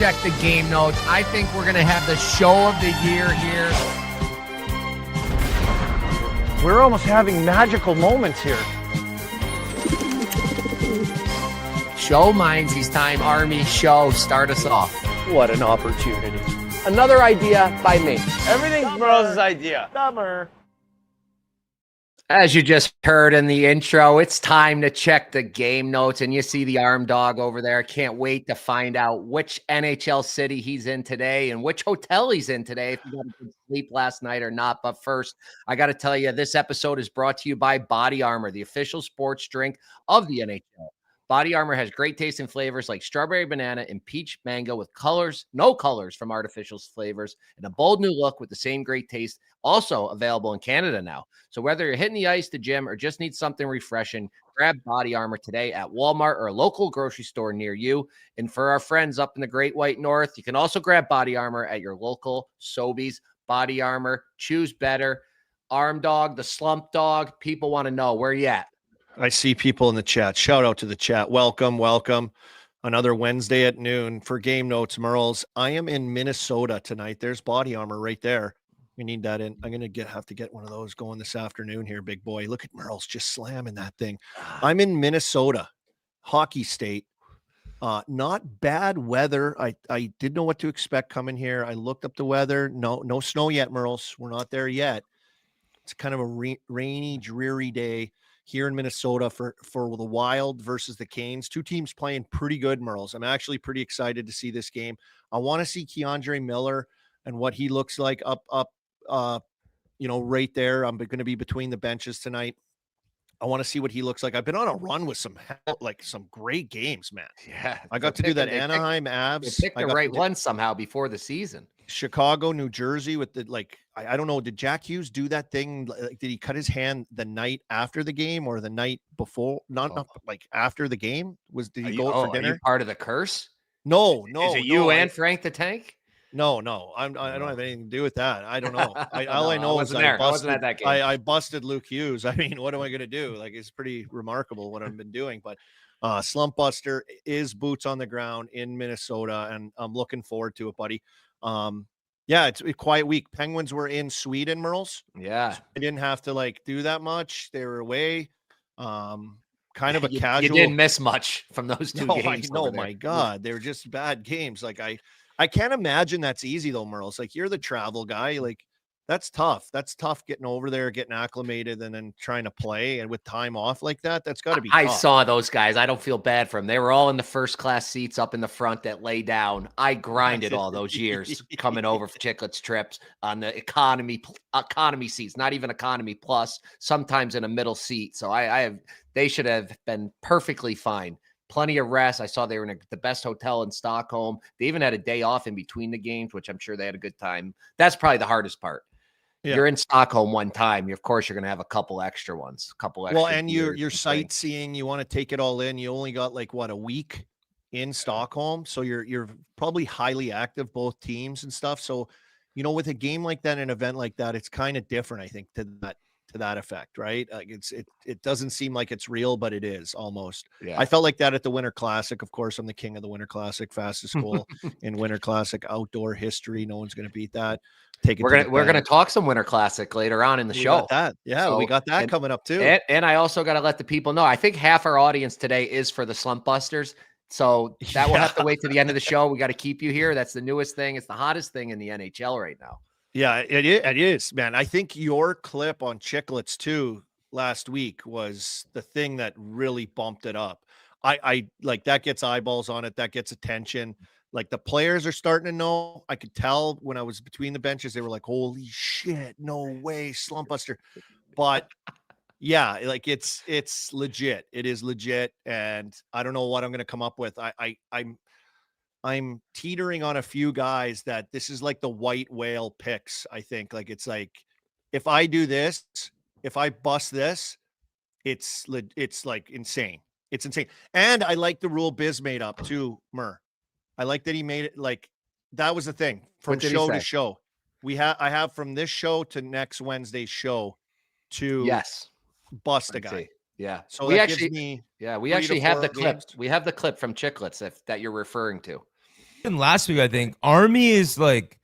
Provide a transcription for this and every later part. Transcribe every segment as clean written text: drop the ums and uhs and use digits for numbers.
Check the game notes. I think we're going to have the show of the year here. We're almost having magical moments here. Show Mindsy's time, Army. Show. Start us off. What an opportunity. Another idea by me. Everything's Burroughs' idea. Dumber. As you just heard in the intro, it's time to check the game notes, and you see the arm dog over there. Can't wait to find out which NHL city he's in today and which hotel he's in today, if he got a good sleep last night or not. But first, I got to tell you, this episode is brought to you by Body Armor, the official sports drink of the NHL. Body Armor has great tasting flavors like strawberry banana and peach mango with no colors from artificial flavors, and a bold new look with the same great taste, also available in Canada now. So whether you're hitting the ice, the gym, or just need something refreshing, grab Body Armor today at Walmart or a local grocery store near you. And for our friends up in the Great White North, you can also grab Body Armor at your local Sobeys. Body Armor, choose better. Arm dog, the slump dog, people want to know, where you at? I see people in the chat. Shout out to the chat. Welcome. Another Wednesday at noon for Game Notes, Merles. I am in Minnesota tonight. There's Body Armor right there. We need that in. I'm going to have to get one of those going this afternoon here, big boy. Look at Merles just slamming that thing. I'm in Minnesota, hockey state. Not bad weather. I didn't know what to expect coming here. I looked up the weather. No snow yet, Merles. We're not there yet. It's kind of a rainy, dreary day here in Minnesota for the Wild versus the Canes. Two teams playing pretty good, Merles. I'm actually pretty excited to see this game. I want to see Keandre Miller and what he looks like up, right there. I'm going to be between the benches tonight. I want to see what he looks like. I've been on a run with some great games, man. Yeah. I got to do that Anaheim Avs. They picked the right one somehow before the season. Chicago, New Jersey with the, I don't know. Did Jack Hughes do that thing? Did he cut his hand the night after the game or the night before? Not after the game. Did he go for dinner? Are you part of the curse? No. Is it you and Frank the Tank? No. I don't have anything to do with that. I don't know. All I know is I wasn't at that game. I busted Luke Hughes. I mean, what am I going to do? It's pretty remarkable what I've been doing. But Slump Buster is boots on the ground in Minnesota, and I'm looking forward to it, buddy. It's a quiet week. Penguins were in Sweden, Merles. Yeah. So I didn't have to do that much. They were away. Kind of a casual. You didn't miss much from those two games. No, my God. They were just bad games. I can't imagine that's easy though, Merles. You're the travel guy. That's tough. That's tough getting over there, getting acclimated, and then trying to play. And with time off like that, that's got to be tough. I saw those guys. I don't feel bad for them. They were all in the first class seats up in the front that lay down. I grinded all those years coming over for Chiclets trips on the economy seats, not even economy plus, sometimes in a middle seat. So they should have been perfectly fine. Plenty of rest. I saw they were in the best hotel in Stockholm. They even had a day off in between the games, which I'm sure they had a good time. That's probably the hardest part. Yeah. You're in Stockholm one time. Of course, you're going to have a couple extra ones, Well, and you're sightseeing. You want to take it all in. You only got a week in Stockholm, so you're probably highly active, both teams and stuff. So, with a game like that, an event like that, it's kind of different, I think, to that effect, right? It doesn't seem like it's real, but it is almost. Yeah. I felt like that at the Winter Classic. Of course, I'm the king of the Winter Classic, fastest goal in Winter Classic outdoor history. No one's going to beat that. We're gonna talk some Winter Classic later on in the show. We got that coming up too. And I also got to let the people know. I think half our audience today is for the Slump Busters, so that will have to wait to the end of the show. We got to keep you here. That's the newest thing. It's the hottest thing in the NHL right now. Yeah, it is, man. I think your clip on Chiclets too last week was the thing that really bumped it up. I that gets eyeballs on it. That gets attention. The players are starting to know. I could tell when I was between the benches, they were like, holy shit, no way, Slump Buster. But yeah, it's legit. It is legit. And I don't know what I'm going to come up with. I'm teetering on a few guys that this is the white whale picks. I think if I do this, if I bust this, it's insane. It's insane. And I like the rule Biz made up too, Mur. I like that he made it that was the thing from show to show. I have from this show to next Wednesday's show to bust a guy. Yeah. So we actually have the clip. We have the clip from Chiclets that you're referring to. last week, I think Army is like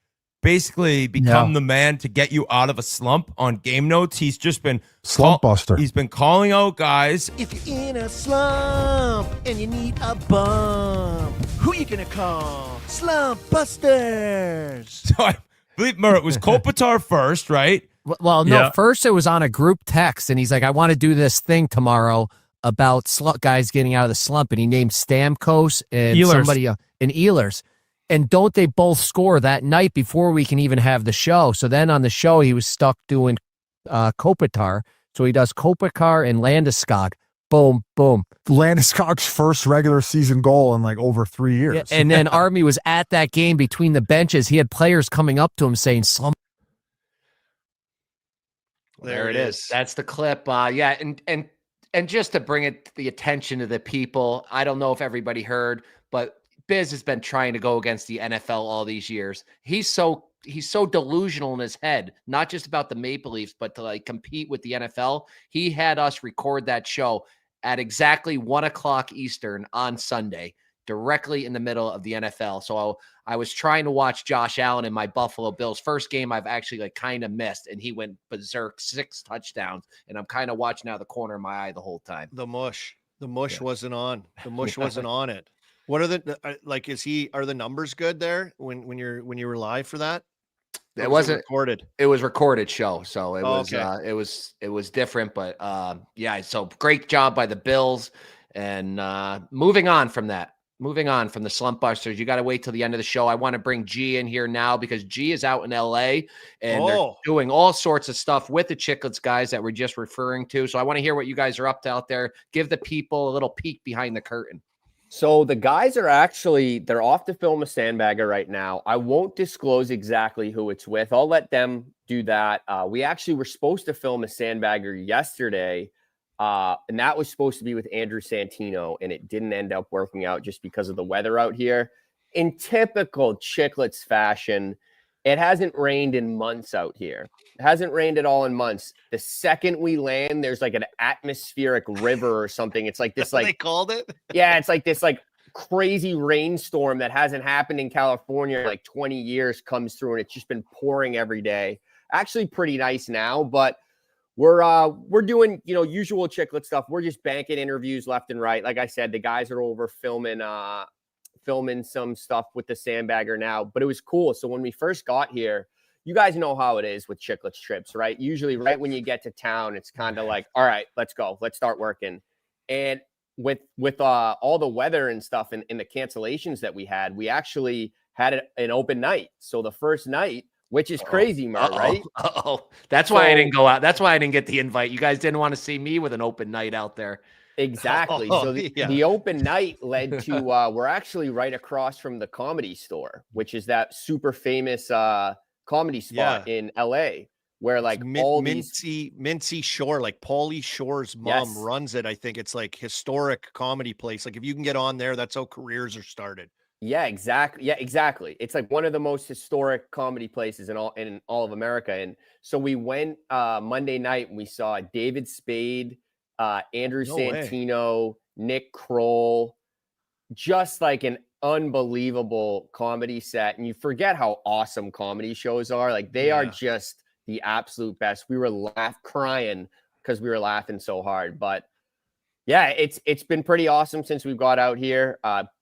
basically become the man to get you out of a slump on game notes. He's just been Slump Buster. He's been calling out guys. If you're in a slump and you need a bump, who you gonna call? Slump Busters. So I believe Murray, it was Kopitar first, right? Well, no, first it was on a group text, and he's like, I want to do this thing tomorrow about guys getting out of the slump, and he named Stamkos and Ehlers. somebody and Ehlers. And don't they both score that night before we can even have the show? So then on the show, he was stuck doing Kopitar. So he does Kopitar and Landeskog. Boom, boom. Landeskog's first regular season goal in like over 3 years. Yeah, and then Army was at that game between the benches. He had players coming up to him saying, slump. There it is. That's the clip. Yeah, and just to bring it to the attention of the people, I don't know if everybody heard, but Biz has been trying to go against the NFL all these years. He's so delusional in his head, not just about the Maple Leafs, but to like compete with the NFL. He had us record that show at exactly 1:00 Eastern on Sunday, directly in the middle of the NFL. So I was trying to watch Josh Allen in my Buffalo Bills first game. I've actually like kind of missed, and he went berserk, 6 touchdowns, and I'm kind of watching out of the corner of my eye the whole time. The mush wasn't on. The mush wasn't on it. What are the like? Are the numbers good there when you were live for that? It wasn't recorded. It was recorded show, so it was okay. it was different, but yeah. So great job by the Bills, and moving on from the Slump Busters. You got to wait till the end of the show. I want to bring G in here now because G is out in LA and they're doing all sorts of stuff with the Chiclets guys that we're just referring to. So I want to hear what you guys are up to out there. Give the people a little peek behind the curtain. So the guys are they're off to film a Sandbagger right now. I won't disclose exactly who it's with. I'll let them do that. We actually were supposed to film a Sandbagger yesterday, and that was supposed to be with Andrew Santino, and it didn't end up working out just because of the weather out here. In typical Chiclets fashion, it hasn't rained in months out here. It hasn't rained at all in months. The second we land, there's like an atmospheric river or something. It's like this, like they called it. Yeah, it's like this, like crazy rainstorm that hasn't happened in California in like 20 years comes through, and it's just been pouring every day. Actually, pretty nice now, but we're doing usual Chiclet stuff. We're just banking interviews left and right. Like I said, the guys are over filming some stuff with the Sandbagger now, but it was cool. So when we first got here, you guys know how it is with Chiclets trips, right? Usually right when you get to town, it's kind of like, all right, let's go. Let's start working. And with all the weather and stuff and the cancellations that we actually had an open night. So the first night, which is crazy, Mert, right? That's why I didn't go out. That's why I didn't get the invite. You guys didn't want to see me with an open night out there. Exactly. So the open night led to we're actually right across from the Comedy Store, which is that super famous comedy spot in LA where like all Mincy Shore, like Pauly Shore's mom runs it. I think it's like historic comedy place. Like if you can get on there, that's how careers are started. Yeah, exactly. Yeah, exactly. It's like one of the most historic comedy places in all of America. And so we went Monday night and we saw David Spade, Andrew Santino, Nick Kroll, just like an unbelievable comedy set. And you forget how awesome comedy shows are. Like they are just the absolute best. We were crying because we were laughing so hard. But yeah, it's been pretty awesome since we've got out here.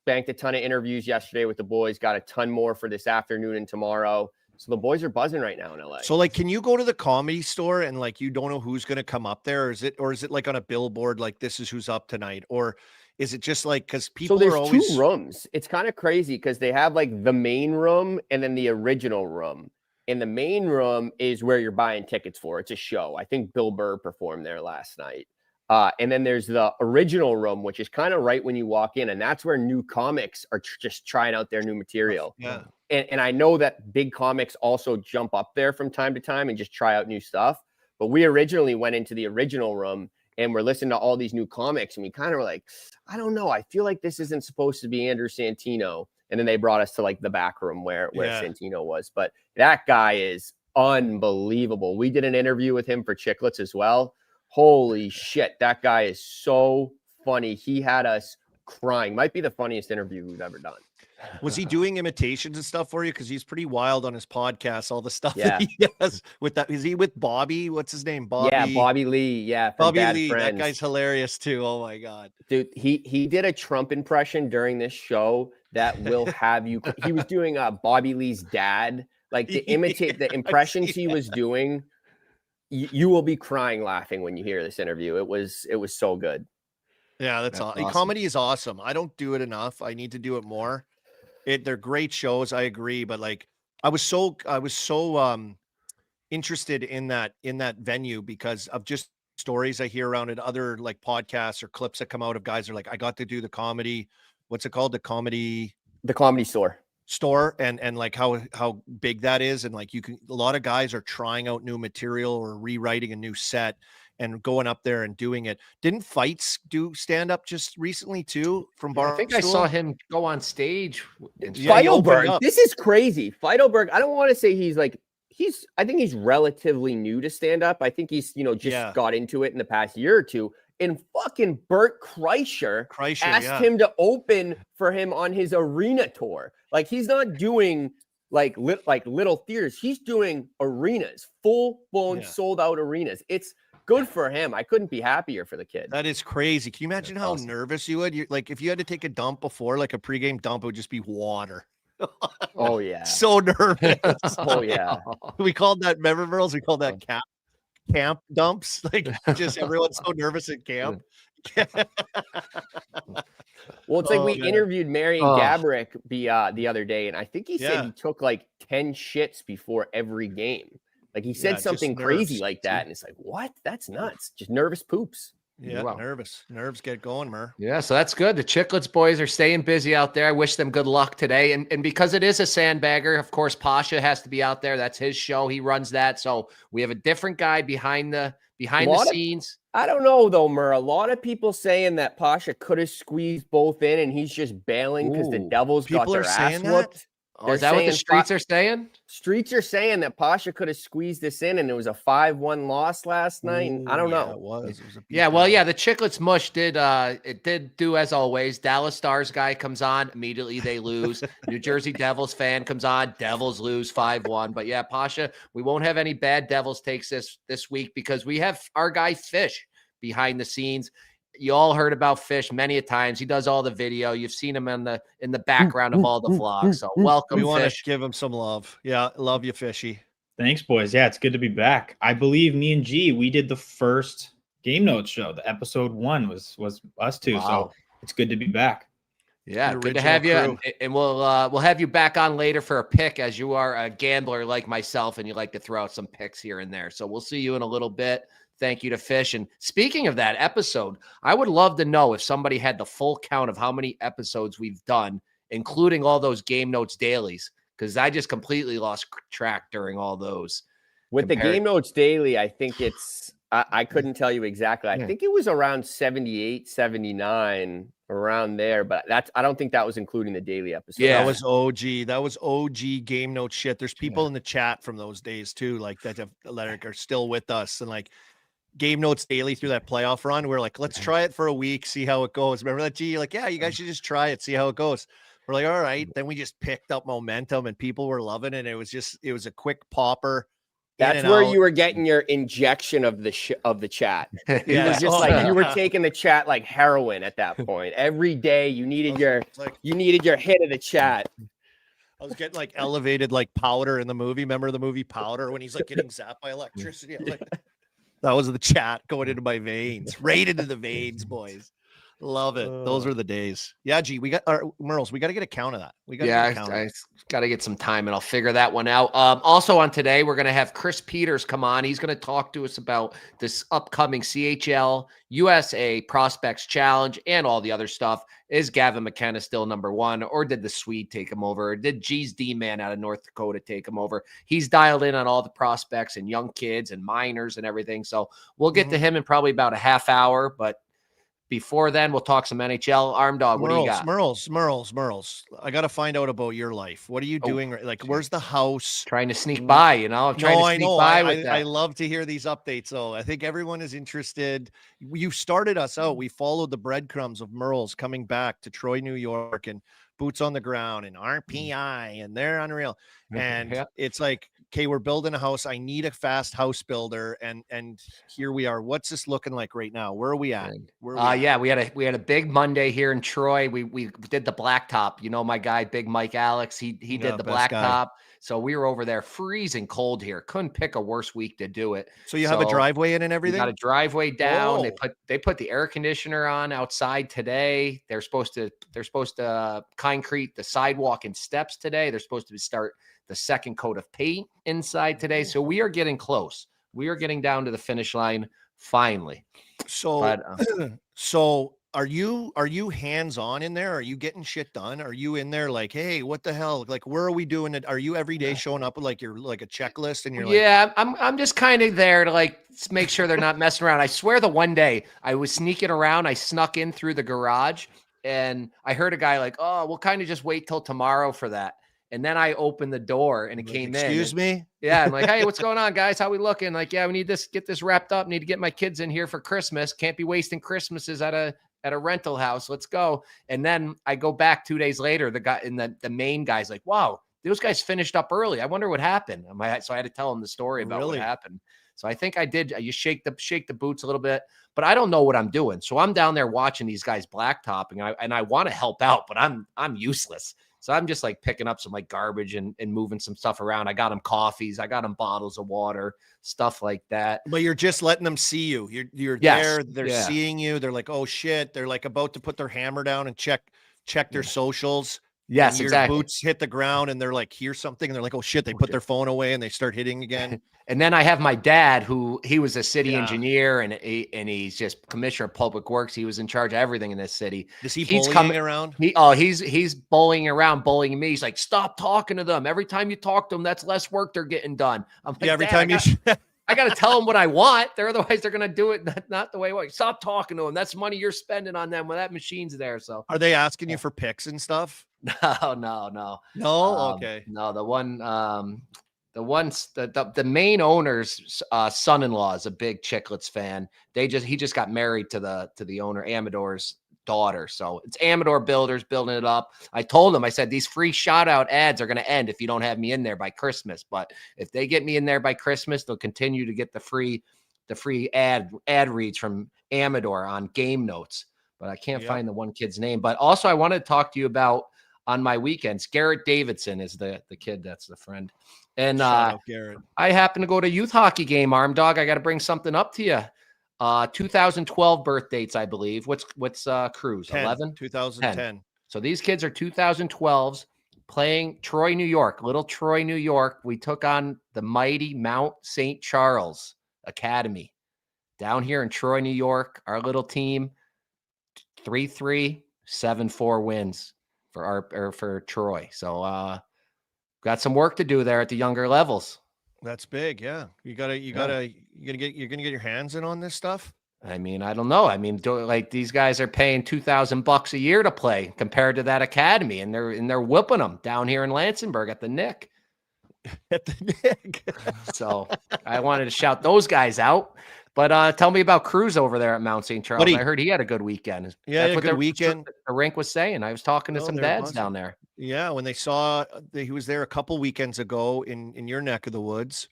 Banked a ton of interviews yesterday with the boys. Got a ton more for this afternoon and tomorrow. So the boys are buzzing right now in LA. So like, can you go to the Comedy Store and like, you don't know who's going to come up there? Or is it like on a billboard, like this is who's up tonight? Or is it just like, cause people are always 2 rooms. It's kind of crazy because they have like the main room and then the original room. And the main room is where you're buying tickets for. It's a show. I think Bill Burr performed there last night. And then there's the original room, which is kind of right when you walk in. And that's where new comics are just trying out their new material. Yeah. And I know that big comics also jump up there from time to time and just try out new stuff. But we originally went into the original room and we're listening to all these new comics. And we kind of were like, I don't know. I feel like this isn't supposed to be Andrew Santino. And then they brought us to like the back room where Santino was. But that guy is unbelievable. We did an interview with him for Chiclets as well. Holy shit. That guy is so funny. He had us crying. Might be the funniest interview we've ever done. Was he doing imitations and stuff for you? Because he's pretty wild on his podcast. All the stuff Yeah. that he does with that. Is he with Bobby? What's his name? Bobby. Yeah, Bobby Lee. Yeah, from Bobby Bad Lee. Friends. That guy's hilarious too. Oh my god, Dude, he did a Trump impression during this show that will have you. He was doing Bobby Lee's dad, like to imitate the impressions he was doing. You will be crying laughing when you hear this interview. It was so good. Yeah, that's awesome. Comedy is awesome. I don't do it enough. I need to do it more. They're great shows. I agree, but like I was so interested in that venue because of just stories I hear around it, other like podcasts or clips that come out of guys are like, I got to do the comedy. What's it called? The Comedy Store, and like how big that is, and like a lot of guys are trying out new material or rewriting a new set and going up there and doing it. Didn't Fights do stand up just recently too from Bar? I think I saw him go on stage. Feidelberg, this is crazy. Feidelberg, I don't want to say I think he's relatively new to stand up. I think he's, just got into it in the past year or two. And fucking Bert Kreischer asked him to open for him on his arena tour. Like he's not doing like little theaters. He's doing arenas, full-blown sold out arenas. It's good for him. I couldn't be happier for the kid. That is crazy. Can you imagine how nervous you would? Like if you had to take a dump before, like a pregame dump, it would just be water. Oh yeah. So nervous. Oh yeah. We called that, remember girls? We called that camp dumps. Like just everyone's so nervous at camp. Well, it's like we interviewed Marion Gaborik the other day, and I think he said he took like 10 shits before every game. Like he said something crazy like that, and it's like, what? That's nuts. Just nervous poops. Yeah, nerves get going, Mer. Yeah, so that's good. The Chiclets boys are staying busy out there. I wish them good luck today. And because it is a sandbagger, of course, Pasha has to be out there. That's his show. He runs that. So we have a different guy behind the scenes. I don't know though, Mer. A lot of people saying that Pasha could have squeezed both in, and he's just bailing because the Devils got their ass whooped. Is that what the streets are saying? Streets are saying that Pasha could have squeezed this in, and it was a 5-1 loss last night. I don't know. It was. The Chiclets mush did do as always. Dallas Stars guy comes on, immediately they lose. New Jersey Devils fan comes on, Devils lose 5-1. But yeah, Pasha, we won't have any bad Devils takes this week because we have our guy Fish behind the scenes. You all heard about Fish many a times. He does all the video. You've seen him in the background of all the vlogs. So welcome, we want Fish. to give him some love. Yeah, love you, Fishy. Thanks, boys. Yeah, it's good to be back. I believe me and G, we did the first Game Notes show. The episode 1 was us two. Wow. So it's good to be back. Yeah, good to have you. And we'll have you back on later for a pick, as you are a gambler like myself, and you like to throw out some picks here and there. So we'll see you in a little bit. Thank you to Fish. And speaking of that episode, I would love to know if somebody had the full count of how many episodes we've done, including all those Game Notes dailies, because I just completely lost track during all those. With the Game Notes daily, I think it's, I couldn't tell you exactly. I think it was around 78, 79, around there, but I don't think that was including the daily episode. Yeah, that was OG. That was OG Game Notes shit. There's people in the chat from those days too, like that are still with us, and like Game Notes daily through that playoff run. We're like, let's try it for a week, see how it goes. Remember that, G? You're like, yeah, you guys should just try it, see how it goes. We're like, all right. Then we just picked up momentum, and people were loving it. It was a quick popper. That's where you were getting your injection of the chat. It was just like you were taking the chat like heroin at that point. Every day you needed your hit of the chat. I was getting like elevated like Powder in the movie. Remember the movie Powder when he's like getting zapped by electricity? That was the chat going into my veins, right into the veins, boys. Love it. Those were the days. Yeah, G, we got our Merles. We got to get a count of that. I got to get some time, and I'll figure that one out. Also on today, we're going to have Chris Peters come on. He's going to talk to us about this upcoming CHL USA Prospects Challenge and all the other stuff. Is Gavin McKenna still number one, or did the Swede take him over? Or did G's D-man out of North Dakota take him over? He's dialed in on all the prospects and young kids and minors and everything. So we'll get to him in probably about a half hour, but before then, we'll talk some NHL. Arm Dog, what do you got? Merles. I got to find out about your life. What are you doing? Like, where's the house? Trying to sneak by, I'm trying to sneak by with that. I love to hear these updates, though. I think everyone is interested. You started us out. We followed the breadcrumbs of Merles coming back to Troy, New York, and boots on the ground and RPI, and they're unreal. And Yeah. it's like, okay, we're building a house. I need a fast house builder, and here we are. What's this looking like right now? Where are we at? Yeah, we had a big Monday here in Troy. We did the blacktop. You know, my guy, Big Mike Alex, he did the blacktop. So we were over there freezing cold here. Couldn't pick a worse week to do it. So you have a driveway in and everything? We got a driveway down. Whoa. They put the air conditioner on outside today. They're supposed to concrete the sidewalk and steps today. They're supposed to start the second coat of paint inside today. So we are getting close. We are getting down to the finish line finally. So so are you hands-on in there? Are you getting shit done? Are you in there like, hey, what the hell? Like, where are we doing it? Are you every day showing up with like you're like a checklist and you're like, yeah, I'm just kind of there to like make sure they're not messing around. I swear the one day I was sneaking around, I snuck in through the garage and I heard a guy like, oh, we'll kind of just wait till tomorrow for that. And then I opened the door and it came in. Excuse me? Yeah. I'm like, hey, what's going on, guys? How we looking? Like, yeah, we need get this wrapped up. Need to get my kids in here for Christmas. Can't be wasting Christmases at a rental house. Let's go. And then I go back 2 days later. The guy and the main guy's like, wow, those guys finished up early. I wonder what happened. So I had to tell him the story about what happened. So I think I did. You shake the boots a little bit, but I don't know what I'm doing. So I'm down there watching these guys blacktopping, and I want to help out, but I'm useless. So I'm just like picking up some like garbage and moving some stuff around. I got them coffees. I got them bottles of water, stuff like that. But you're just letting them see you. You're there. They're seeing you. They're like, oh shit. They're like about to put their hammer down and check their socials. Yes, your exactly. Boots hit the ground and they're like, here's something. And they're like, oh shit. They put their phone away and they start hitting again. And then I have my dad, who he was a city engineer and he's just commissioner of public works. He was in charge of everything in this city. Is he bullying around? He's bullying around, bullying me. He's like, stop talking to them. Every time you talk to them, that's less work they're getting done. I'm like, every time I got to tell them what I want. Otherwise they're going to do it not the way I want. Stop talking to them. That's money you're spending on them when that machine's there. So are they asking you for picks and stuff? No. Okay. No, the main owner's son-in-law is a big Chiclets fan. He just got married to the owner, Amador's daughter. So it's Amador Builders building it up. I told him, I said, these free shout out ads are going to end if you don't have me in there by Christmas. But if they get me in there by Christmas, they'll continue to get the free ad reads from Amador on game notes. But I can't find the one kid's name. But also I wanted to talk to you about on my weekends. Garrett Davidson is the kid that's the friend. And I happen to go to a youth hockey game, Arm Dog. I got to bring something up to you. 2012 birth dates, I believe. What's Cruz? 11? 2010. So these kids are 2012s playing Troy, New York. Little Troy, New York. We took on the mighty Mount St. Charles Academy down here in Troy, New York. Our little team, 3-3, 7-4 wins for Troy. So got some work to do there at the younger levels. That's big. Yeah. You're gonna get your hands in on this stuff. I mean, I don't know. I mean, like these guys are paying $2,000 a year to play compared to that academy, and they're whipping them down here in Lansingburg at the Nick. At the Nick. So I wanted to shout those guys out. But tell me about Cruz over there at Mount St. Charles. I heard he had a good weekend. Yeah, that's what good weekend. The rink was saying. I was talking to some dads down there. Yeah, when they saw he was there a couple weekends ago in your neck of the woods,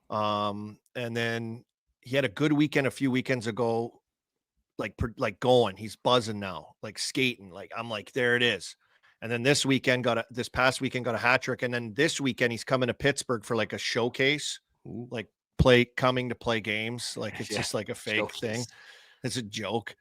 and then he had a good weekend a few weekends ago, like going. He's buzzing now, like skating. Like I'm like, there it is. And then this past weekend got a hat trick, and then this weekend he's coming to Pittsburgh for like a showcase, like coming to play games. Like it's just like a fake thing. It's a joke.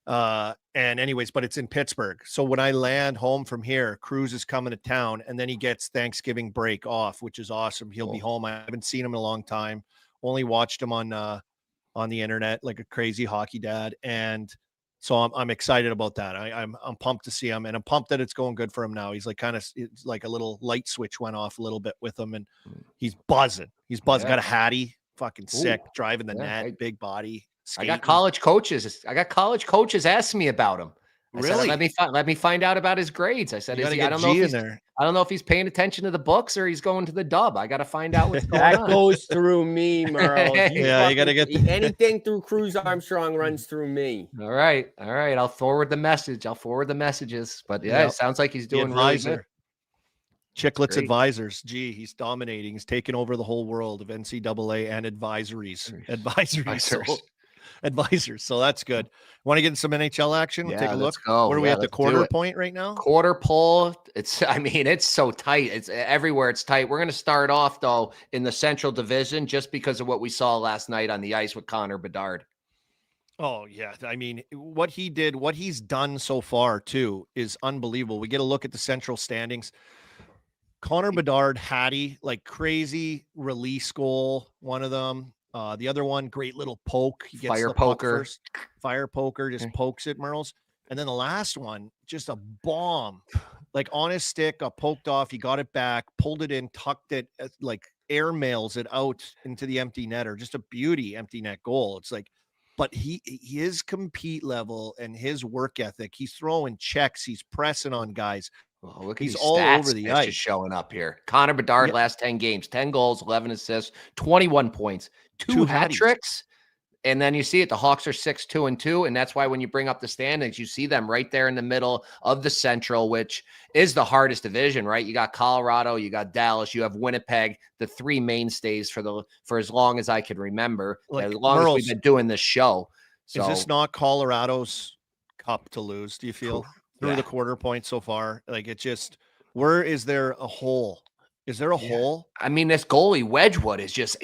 And anyways, but it's in Pittsburgh. So when I land home from here, Cruz is coming to town, and then he gets Thanksgiving break off, which is awesome. He'll be home. I haven't seen him in a long time. Only watched him on the internet like a crazy hockey dad. And so I'm excited about that. I'm pumped to see him, and I'm pumped that it's going good for him now. He's like it's like a little light switch went off a little bit with him, and he's buzzing. He's buzzing. Got a hattie, fucking sick, driving the net, big body. Skating. I got college coaches asking me about him. I said, let me find out about his grades. I said, I don't know if he's paying attention to the books or he's going to the dub. I got to find out what's going on. That goes through me, Merle. You got to get anything through Cruz Armstrong runs through me. All right. I'll forward the message. I'll forward the messages. But it sounds like he's doing really good. Chiclets Advisors. Gee, he's dominating. He's taking over the whole world of NCAA and advisories. Advisors. So that's good. Want to get in some NHL action? We'll take a look. Go. Where are we at the quarter point right now? Quarter pole. It's so tight. It's everywhere. It's tight. We're going to start off though in the Central Division just because of what we saw last night on the ice with Connor Bedard. Oh yeah. I mean, what he did, what he's done so far too is unbelievable. We get a look at the Central standings. Connor Bedard, Hattie, like crazy release goal. One of them. The other one, great little poke. He gets Fire poker. Fire poker, just pokes it, Merles. And then the last one, just a bomb. Like on his stick, got poked off. He got it back, pulled it in, tucked it, like air mails it out into the empty net, or just a beauty empty net goal. It's like, but his compete level and his work ethic, he's throwing checks, he's pressing on guys. Oh, look, he's all over the ice. Just showing up here. Connor Bedard, last 10 games, 10 goals, 11 assists, 21 points, two hat tricks. And then you see it. The Hawks are 6-2-2. And that's why when you bring up the standings, you see them right there in the middle of the Central, which is the hardest division, right? You got Colorado, you got Dallas, you have Winnipeg, the three mainstays for as long as I can remember, as long as we've been doing this show. So, is this not Colorado's cup to lose, do you feel? Through the quarter point so far, like it just, where is there a hole? Is there a hole? I mean, this goalie Wedgwood is just,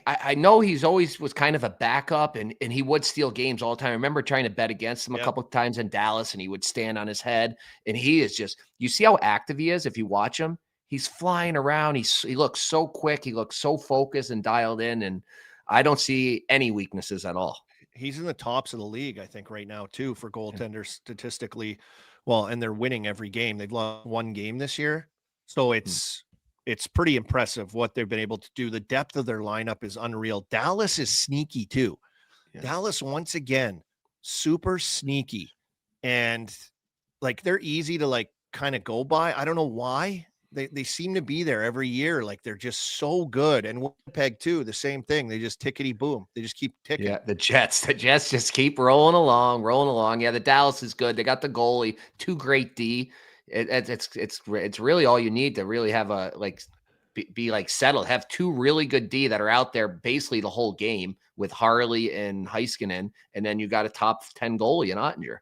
I know he's always was kind of a backup and he would steal games all the time. I remember trying to bet against him a couple of times in Dallas and he would stand on his head and he is just, you see how active he is. If you watch him, he's flying around. He looks so quick. He looks so focused and dialed in. And I don't see any weaknesses at all. He's in the tops of the league, I think, right now, too, for goaltenders statistically. Well, and they're winning every game. They've lost one game this year. So it's pretty impressive what they've been able to do. The depth of their lineup is unreal. Dallas is sneaky, too. Yeah. Dallas, once again, super sneaky. And, like, they're easy to, like, kind of go by. I don't know why. They seem to be there every year. Like they're just so good. And Winnipeg too, the same thing. They just tickety boom. They just keep ticking. Yeah, the Jets just keep rolling along. Yeah, the Dallas is good. They got the goalie, two great D. It's really all you need to really have a be like settled. Have two really good D that are out there basically the whole game with Harley and Heiskanen, and then you got a top 10 goalie in Ottinger.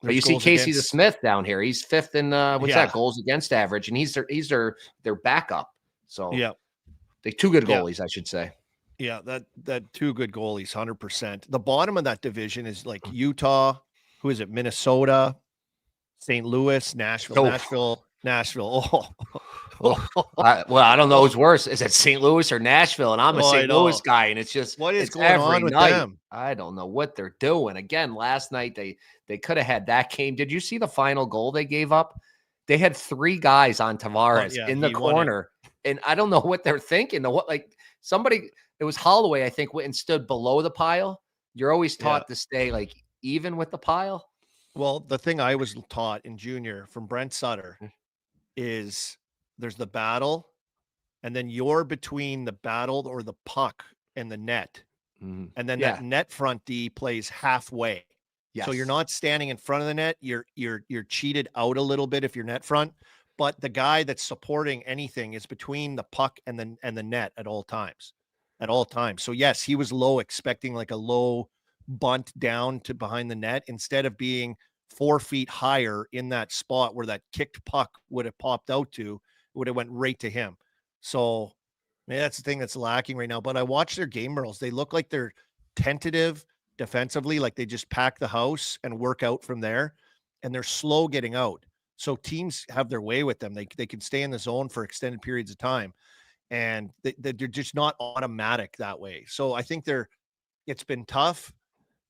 But you see Casey the Smith down here. He's fifth in goals against average, and he's their backup. So they two good goalies, I should say. Yeah, that two good goalies, 100%. The bottom of that division is like Utah. Who is it? Minnesota, St. Louis, Nashville. I don't know who's worse. Is it St. Louis or Nashville? And I'm a St. Louis guy, and it's just what is going on with them? I don't know what they're doing. Again, last night they could have had that game. Did you see the final goal they gave up? They had three guys on Tavares in the corner, and I don't know what they're thinking. It was Holloway, I think, went and stood below the pile. You're always taught to stay like even with the pile. Well, the thing I was taught in junior from Brent Sutter is there's the battle, and then you're between the battle or the puck and the net. Mm-hmm. And then that net front D plays halfway. Yes. So you're not standing in front of the net. You're cheated out a little bit if you're net front, but the guy that's supporting anything is between the puck and the net at all times. So yes, he was low, expecting like a low bunt down to behind the net instead of being 4 feet higher in that spot where that kicked puck would have popped out to, would have went right to him. So that's the thing that's lacking right now. But I watch their game girls. They look like they're tentative defensively, like they just pack the house and work out from there, and they're slow getting out. So teams have their way with them. They can stay in the zone for extended periods of time, and they're just not automatic that way. So I think it's been tough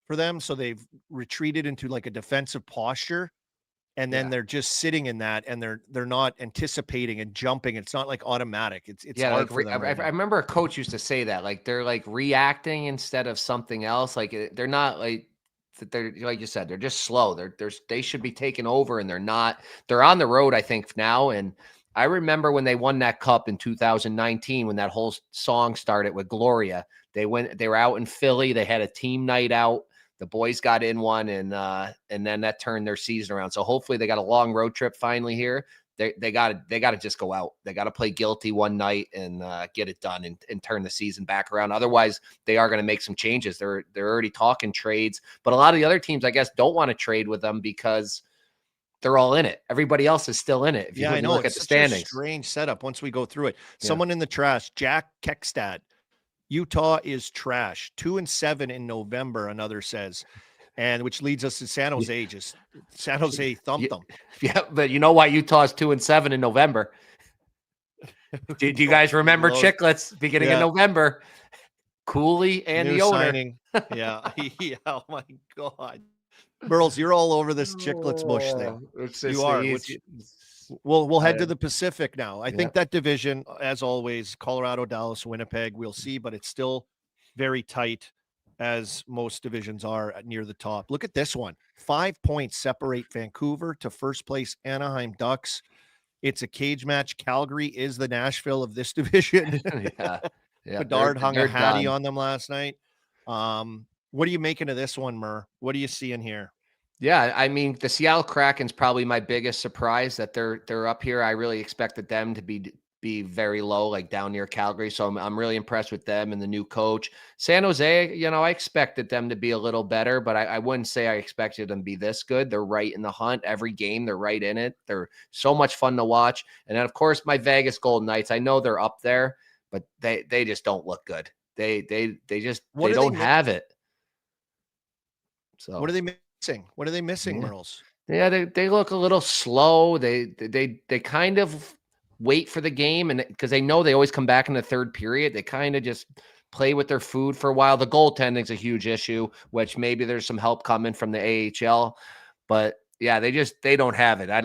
for them. So they've retreated into like a defensive posture, and then they're just sitting in that, and they're not anticipating and jumping. It's not like automatic. It's hard for them. I remember a coach used to say that, like they're like reacting instead of something else. Like they're not like they're like you said, they're just slow. They should be taking over, and they're not. They're on the road, I think, now. And I remember when they won that cup in 2019, when that whole song started with Gloria. They were out in Philly. They had a team night out. The boys got in one, and then that turned their season around. So hopefully they got a long road trip finally here. They got to just go out. They got to play guilty one night and get it done and turn the season back around. Otherwise, they are going to make some changes. They're already talking trades, but a lot of the other teams, I guess, don't want to trade with them because they're all in it. Everybody else is still in it. If you I know. Look at the standings. Strange setup. Once we go through it, someone in the trash, Jack Keckstad. Utah is trash. 2-7 in November, another says. And which leads us to San Jose. Just San Jose thumped them. Yeah, but you know why Utah's 2-7 in November? Did you guys remember Chiclets beginning of November? Cooley and New the owner. signing. Yeah. Oh my God. Burls, you're all over this Chiclets bush thing. You are. We'll head to the Pacific now. I think that division, as always, Colorado, Dallas, Winnipeg, we'll see, but it's still very tight, as most divisions are near the top. Look at this one. 5 points separate Vancouver to first place Anaheim Ducks. It's a cage match. Calgary is the Nashville of this division. Bedard hung a hattie on them last night. What are you making of this one, Murr? What are you seeing here? Yeah, I mean, the Seattle Kraken's probably my biggest surprise that they're up here. I really expected them to be very low, like down near Calgary. So I'm really impressed with them and the new coach. San Jose, I expected them to be a little better, but I wouldn't say I expected them to be this good. They're right in the hunt every game. They're right in it. They're so much fun to watch. And then, of course, my Vegas Golden Knights. I know they're up there, but they just don't look good. They don't have it. So what are they missing? What are they missing, Merles? Yeah, they look a little slow. They kind of wait for the game, and because they know they always come back in the third period, they kind of just play with their food for a while. The goaltending's a huge issue, which maybe there's some help coming from the AHL, but yeah, they don't have it. I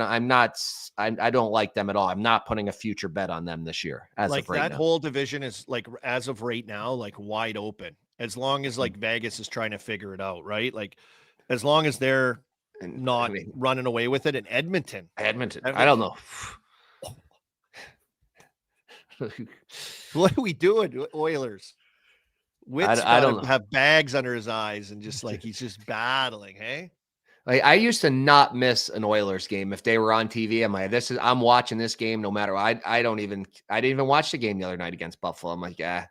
don't like them at all. I'm not putting a future bet on them this year. That whole division is like, as of right now, like wide open. As long as like Vegas is trying to figure it out, right? Like as long as they're not running away with it. And Edmonton, I don't know. What are we doing, Oilers? I don't have bags under his eyes and just like he's just battling. Hey, like I used to not miss an Oilers game if they were on TV. I'm like, I'm watching this game no matter what. I didn't even watch the game the other night against Buffalo. I'm like, yeah,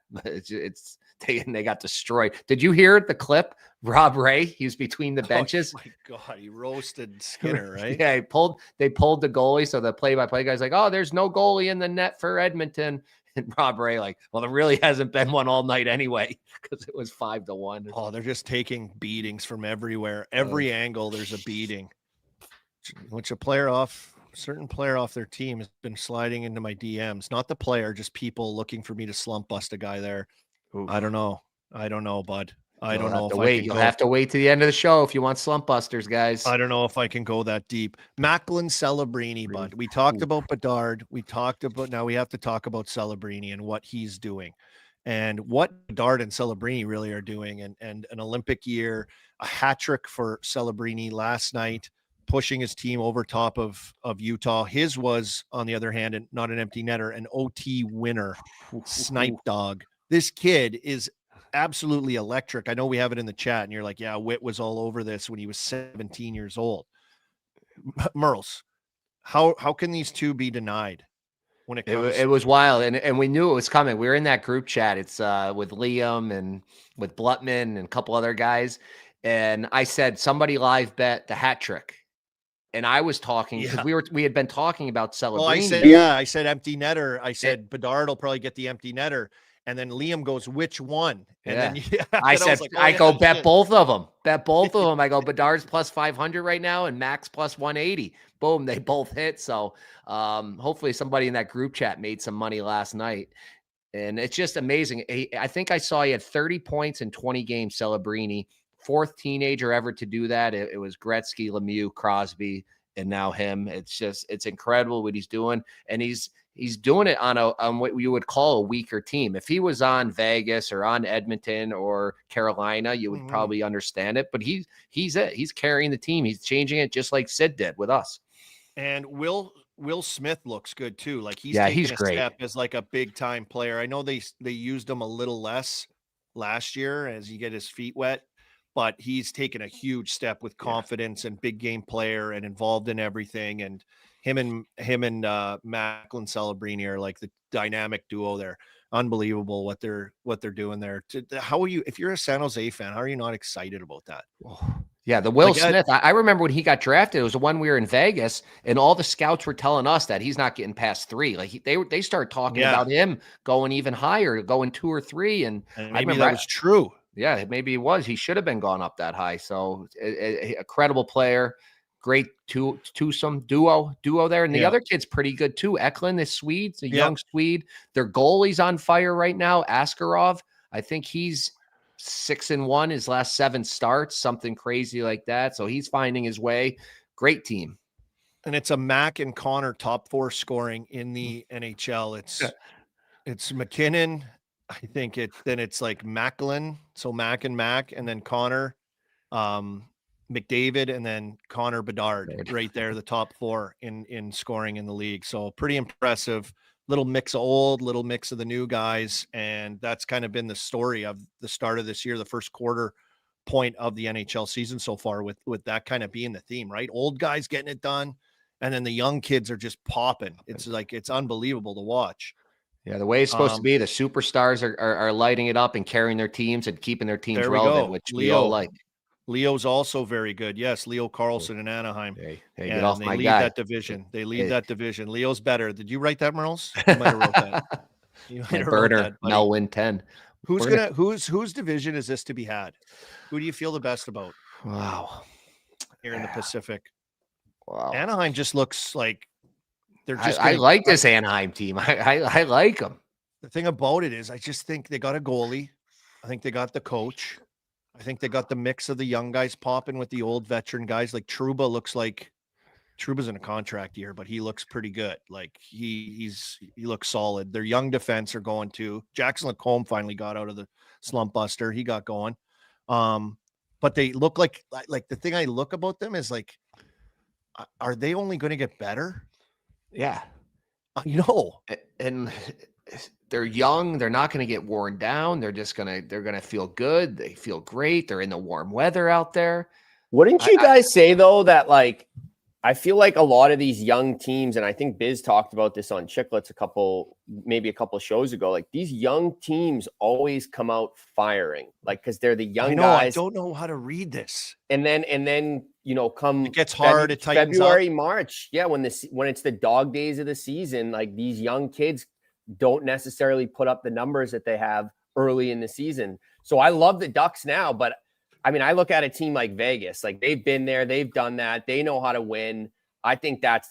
they got destroyed. Did you hear the clip? Rob Ray, he was between the benches. Oh my God, he roasted Skinner, right? Yeah, they pulled the goalie. So the play-by-play guy's like, oh, there's no goalie in the net for Edmonton. And Rob Ray like, well, there really hasn't been one all night anyway, because it was 5-1. Oh, they're just taking beatings from everywhere. Every angle, there's a beating. Which certain player off their team has been sliding into my DMs. Not the player, just people looking for me to slump bust a guy there. Oof. I don't know, bud. I don't know if I can You'll have to wait to the end of the show if you want slump busters, guys. I don't know if I can go that deep. Macklin Celebrini, bud. We talked about Bedard. Now we have to talk about Celebrini and what he's doing and what Bedard and Celebrini really are doing. And an Olympic year, a hat trick for Celebrini last night, pushing his team over top of Utah. His was, on the other hand, and not an empty netter, an OT winner, snipe dog. This kid is absolutely electric. I know we have it in the chat and you're like, yeah, Witt was all over this when he was 17 years old. Merles, how can these two be denied when it comes? It was wild, and we knew it was coming. We were in that group chat. It's with Liam and with Blutman and a couple other guys. And I said, somebody live bet the hat trick. And I was talking because we had been talking about Celebrini. Well, I said empty netter. I said Bedard will probably get the empty netter. And then Liam goes, which one? And then I said, bet both of them. Bet both of them. I go, Bedard's plus 500 right now and Max plus 180. Boom, they both hit. So hopefully somebody in that group chat made some money last night. And it's just amazing. I think I saw he had 30 points in 20 games, Celebrini. Fourth teenager ever to do that. It was Gretzky, Lemieux, Crosby, and now him. It's incredible what he's doing. And he's he's doing it on what you would call a weaker team. If he was on Vegas or on Edmonton or Carolina, you would probably understand it. But he's carrying the team. He's changing it just like Sid did with us. And Will Smith looks good too. Like he's he's taking a great. step as like a big time player. I know they used him a little less last year as he get his feet wet, but he's taken a huge step with confidence and big game player and involved in everything. And him and Macklin Celebrini are like the dynamic duo there. Unbelievable what they're doing there. How are you, if you're a San Jose fan, how are you not excited about that? Yeah, the Will Smith. I remember when he got drafted, it was the one we were in Vegas, and all the scouts were telling us that he's not getting past 3. Like they started talking about him going even higher, going 2 or 3, and maybe that was true. Yeah, maybe it was. He should have been gone up that high. So a credible player, great twosome duo there, and the other kid's pretty good too. Eklund, the Swede, the young Swede. Their goalie's on fire right now. Askarov, I think he's 6-1 his last 7 starts, something crazy like that. So he's finding his way. Great team. And it's a Mac and Connor top 4 scoring in the NHL. It's McKinnon. I think it's like Macklin. So Mac and Mac, and then Connor, McDavid, and then Connor Bedard right there, the top 4 in scoring in the league. So pretty impressive. Little mix of old, little mix of the new guys. And that's kind of been the story of the start of this year, the first quarter point of the NHL season so far, with that kind of being the theme, right? Old guys getting it done. And then the young kids are just popping. It's like, it's unbelievable to watch. Yeah, the way it's supposed to be. The superstars are lighting it up and carrying their teams and keeping their teams relevant, which we all like. Leo's also very good. Yes, Leo Carlsson in Anaheim. Hey, get off my guy. That division. They lead that division. Leo's better. Did you write that, Merles? You might have wrote that. You might have wrote that, buddy. Mel win 10. Whose division is this to be had? Who do you feel the best about? Wow. Here in the Pacific. Wow. Anaheim just looks like they're just. I like this Anaheim team. I like them. The thing about it is, I just think they got a goalie. I think they got the coach. I think they got the mix of the young guys popping with the old veteran guys. Like Trouba Trouba's in a contract year, but he looks pretty good. Like he looks solid. Their young defense are going to. Jackson Lacombe finally got out of the slump buster. He got going. But they look like the thing I look about them is like, are they only going to get better? Yeah. And they're young. They're not going to get worn down. They're going to feel good. They feel great. They're in the warm weather out there. Wouldn't you guys say though, that like, I feel like a lot of these young teams, and I think Biz talked about this on Chiclets maybe a couple shows ago, like these young teams always come out firing, like, cause they're the young guys. I don't know how to read this. And then, come it gets hard. It tightens February, up. March. Yeah. When it's the dog days of the season, like these young kids don't necessarily put up the numbers that they have early in the season. So I love the Ducks now, but I mean, I look at a team like Vegas, like they've been there, they've done that. They know how to win. I think that's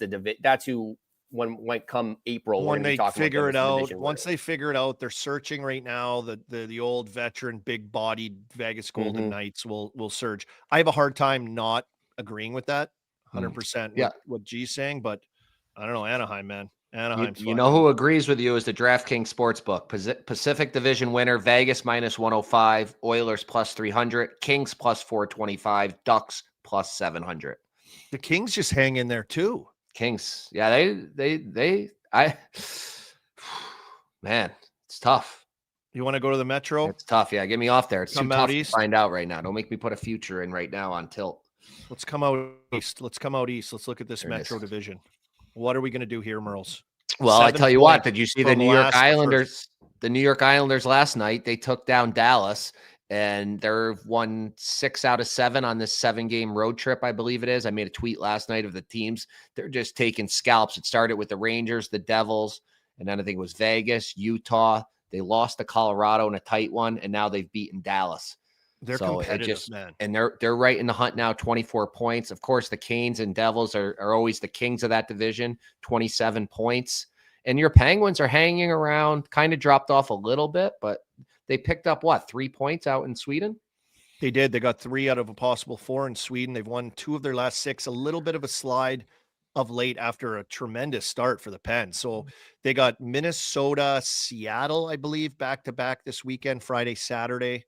who, when come April, when they figure it out, once they figure it out, they're searching right now. The old veteran, big bodied Vegas Golden Knights will surge. I have a hard time not agreeing with that 100%. Yeah. What G's saying, but I don't know. Anaheim, man. Anaheim. You know who agrees with you is the DraftKings Sportsbook. Pacific Division winner, Vegas -105, Oilers +300, Kings +425, Ducks +700. The Kings just hang in there too. Kings. Yeah, man, it's tough. You want to go to the Metro? It's tough. Yeah, get me off there. It's Come too out tough east. to find out right now. Don't make me put a future in right now on tilt. Let's come out east. Let's look at this Metro Division. What are we going to do here, Merles? Well, I tell you what, did you see the New York Islanders? The New York Islanders last night, they took down Dallas, and they're won 6 out of 7 on this 7-game road trip, I believe it is. I made a tweet last night of the teams. They're just taking scalps. It started with the Rangers, the Devils, and then I think it was Vegas, Utah. They lost to Colorado in a tight one, and now they've beaten Dallas. They're competitive, man. And they're right in the hunt now, 24 points. Of course, the Canes and Devils are always the kings of that division, 27 points. And your Penguins are hanging around, kind of dropped off a little bit, but they picked up, 3 points out in Sweden? They did. They got 3 out of a possible 4 in Sweden. They've won 2 of their last 6, a little bit of a slide of late after a tremendous start for the Pens. So they got Minnesota, Seattle, I believe, back-to-back this weekend, Friday, Saturday,